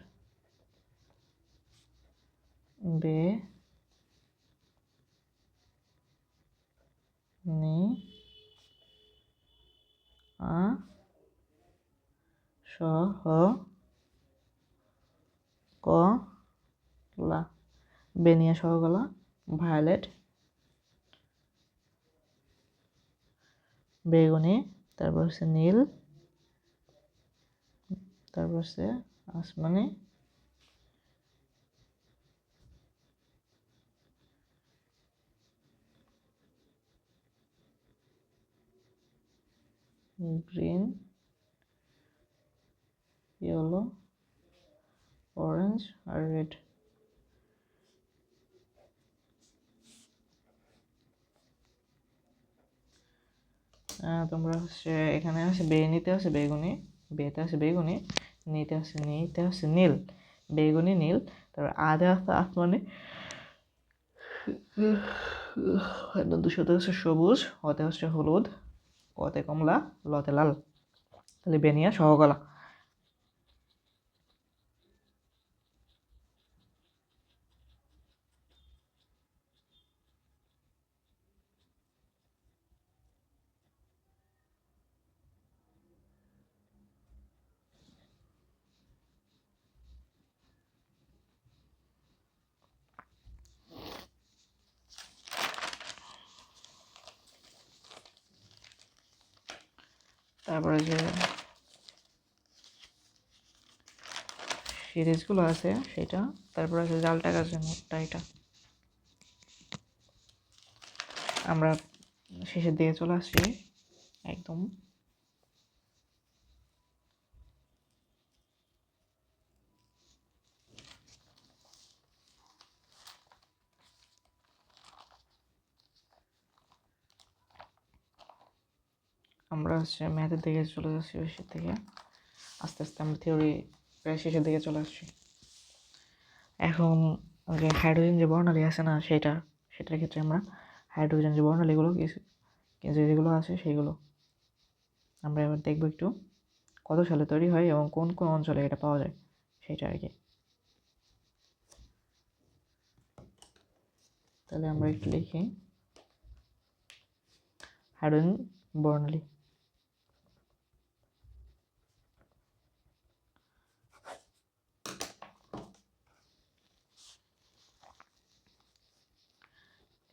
বে নি আ সহ কলা, বেনিয়া সহকলা, ভায়োলেট, বেগুনি, তারপর হচ্ছে নীল, তারপর হচ্ছে আসমানি, গ্রিন, ইয়েলো, অরেঞ্জ আর রেড। তোমরা হচ্ছে এখানে আছে বেগুনিতে আছে বেগুনি, বেতে আছে বেগুনি, নিতে আছে নীল, বেগুনি নীল, তারপর আদে আছে আসমানি, দুশোতে হচ্ছে সবুজ, হতে হচ্ছে হলুদ, কতে কমলা, লতে লাল। তাহলে বেনিয়া সহকলা। তারপরে যে সিরিজগুলো আছে সেটা, তারপরে আছে জাল টাকার যে নোটটা, এটা আমরা শেষের দিকে চলে আসছি একদম। আমরা হচ্ছে ম্যাথের দিকে চলে যাচ্ছি শেষের থেকে, আস্তে আস্তে আমরা থিওরি প্রায় শেষের দিকে চলে আসছি। এখন যে হাইড্রোজেন যে বর্ণালী আছে না, সেটার ক্ষেত্রে আমরা হাইড্রোজেন যে বর্ণালীগুলো যেগুলো আছে সেইগুলো আমরা এবার দেখবো একটু কত সালে তৈরি হয় এবং কোন কোন অঞ্চলে এটা পাওয়া যায় সেটা আর কি। তাহলে আমরা একটু লিখি হাইড্রোজেন বর্ণালী।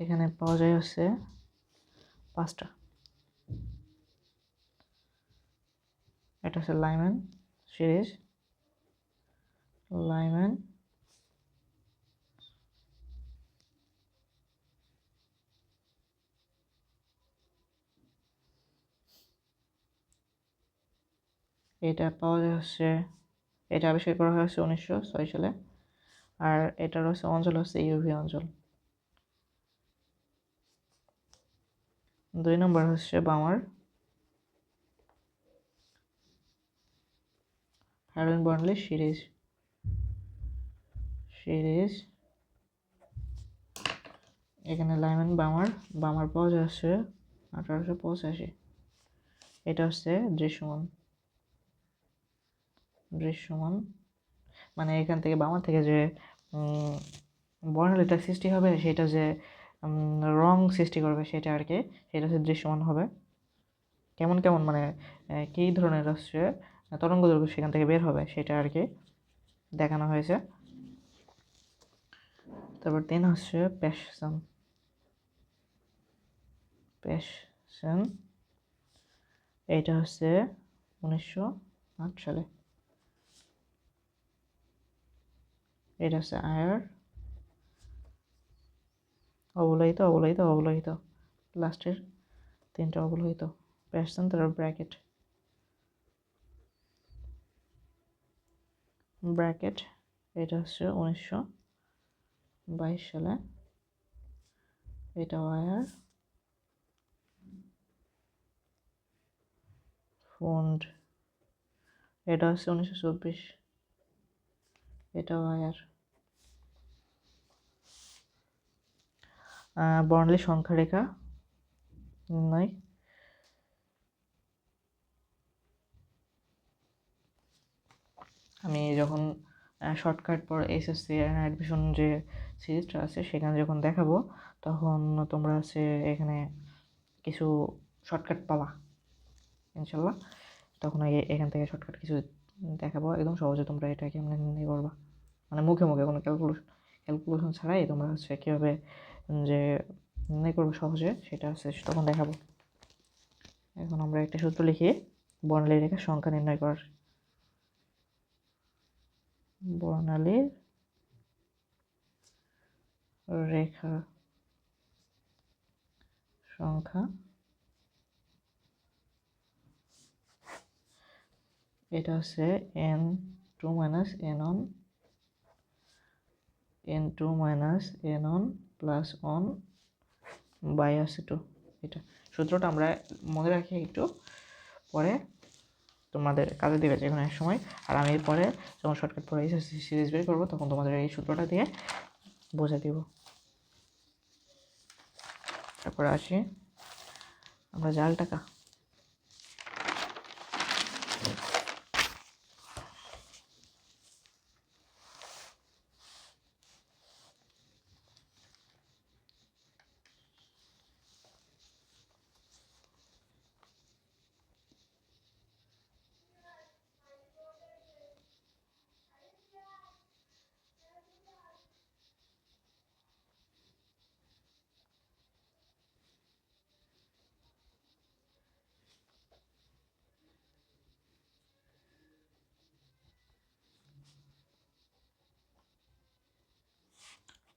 এখানে পাওয়া যায় হচ্ছে 5টা। এটা হচ্ছে লাইম্যান সিরিজ, লাইম্যান, এটা পাওয়া যায় হচ্ছে, এটা আবিষ্কার করা হয়েছে 1906 সালে। আর এটার হচ্ছে অঞ্চল হচ্ছে ইউভি অঞ্চল। 2 নম্বর হচ্ছে বামার, হাইড্রোজেন বর্ণালী সিরিজ, এখানে লাইম্যান বামার পাওয়া যাচ্ছে 1885। এটা হচ্ছে দৃশ্যমান মানে এখান থেকে বামার থেকে যে বর্ণালীটা সৃষ্টি হবে সেটা যে রং সৃষ্টি করবে সেটা আর কি, সেটা হচ্ছে দৃশ্যমান হবে। কেমন কেমন মানে কী ধরনের হচ্ছে তরঙ্গ দৈর্ঘ্য সেখান থেকে বের হবে সেটা আর কি দেখানো হয়েছে। তারপর 3 হচ্ছে প্যাশন, এটা হচ্ছে 1908 সালে। এটা হচ্ছে আয়ার, অবলোহিত লাস্টের তিনটা অবলোহিত পার্সেন্ট, তারপর ব্র্যাকেট, এটা হচ্ছে 1922 সালে, এটা ওয়ার ফন্ড, এটা হচ্ছে 1924, এটা ওয়ার। বর্ণালী সংখ্যা রেখা নাই, আমি যখন শর্টকাট পর এসএসসি অ্যাডমিশন যে সিরিজটা আছে সেখানে যখন দেখাবো তখন তোমরা আছে এখানে কিছু শর্টকাট পাবা ইনশাল্লাহ। তখন এখান থেকে শর্টকাট কিছু দেখাবো, একদম সহজে তোমরা এটা কেমন নিয়ে করবা, মানে মুখে মুখে কোনো ক্যালকুলেশন ছাড়াই তোমরা হচ্ছে কীভাবে যে নির্ণয় করবো সহজে সেটা আছে তখন দেখাবো। এখন আমরা একটা সূত্র লিখি বর্ণালী রেখার সংখ্যা নির্ণয় করার। বর্ণালী রেখা সংখ্যা, এটা হচ্ছে n2 - n1 প্লাস 1 বাই আছে 2। এটা সূত্রটা আমরা মনে রাখি, একটু পরে তোমাদের কাজে দিবে যে কোনো এক সময়। আর আমি পরে যখন শর্টকাট পরে সিরিজ বের করবো তখন তোমাদের এই সূত্রটা দিয়ে বোঝা দিব। তারপরে আসি আমরা জাল টাকা।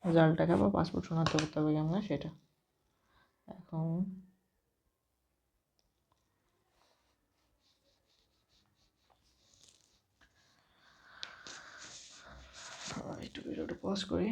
জাল টাকা বা পাসপোর্ট শনাক্ত করতে হবে কেমন সেটা। এখন একটু ভিডিওটা পজ করি।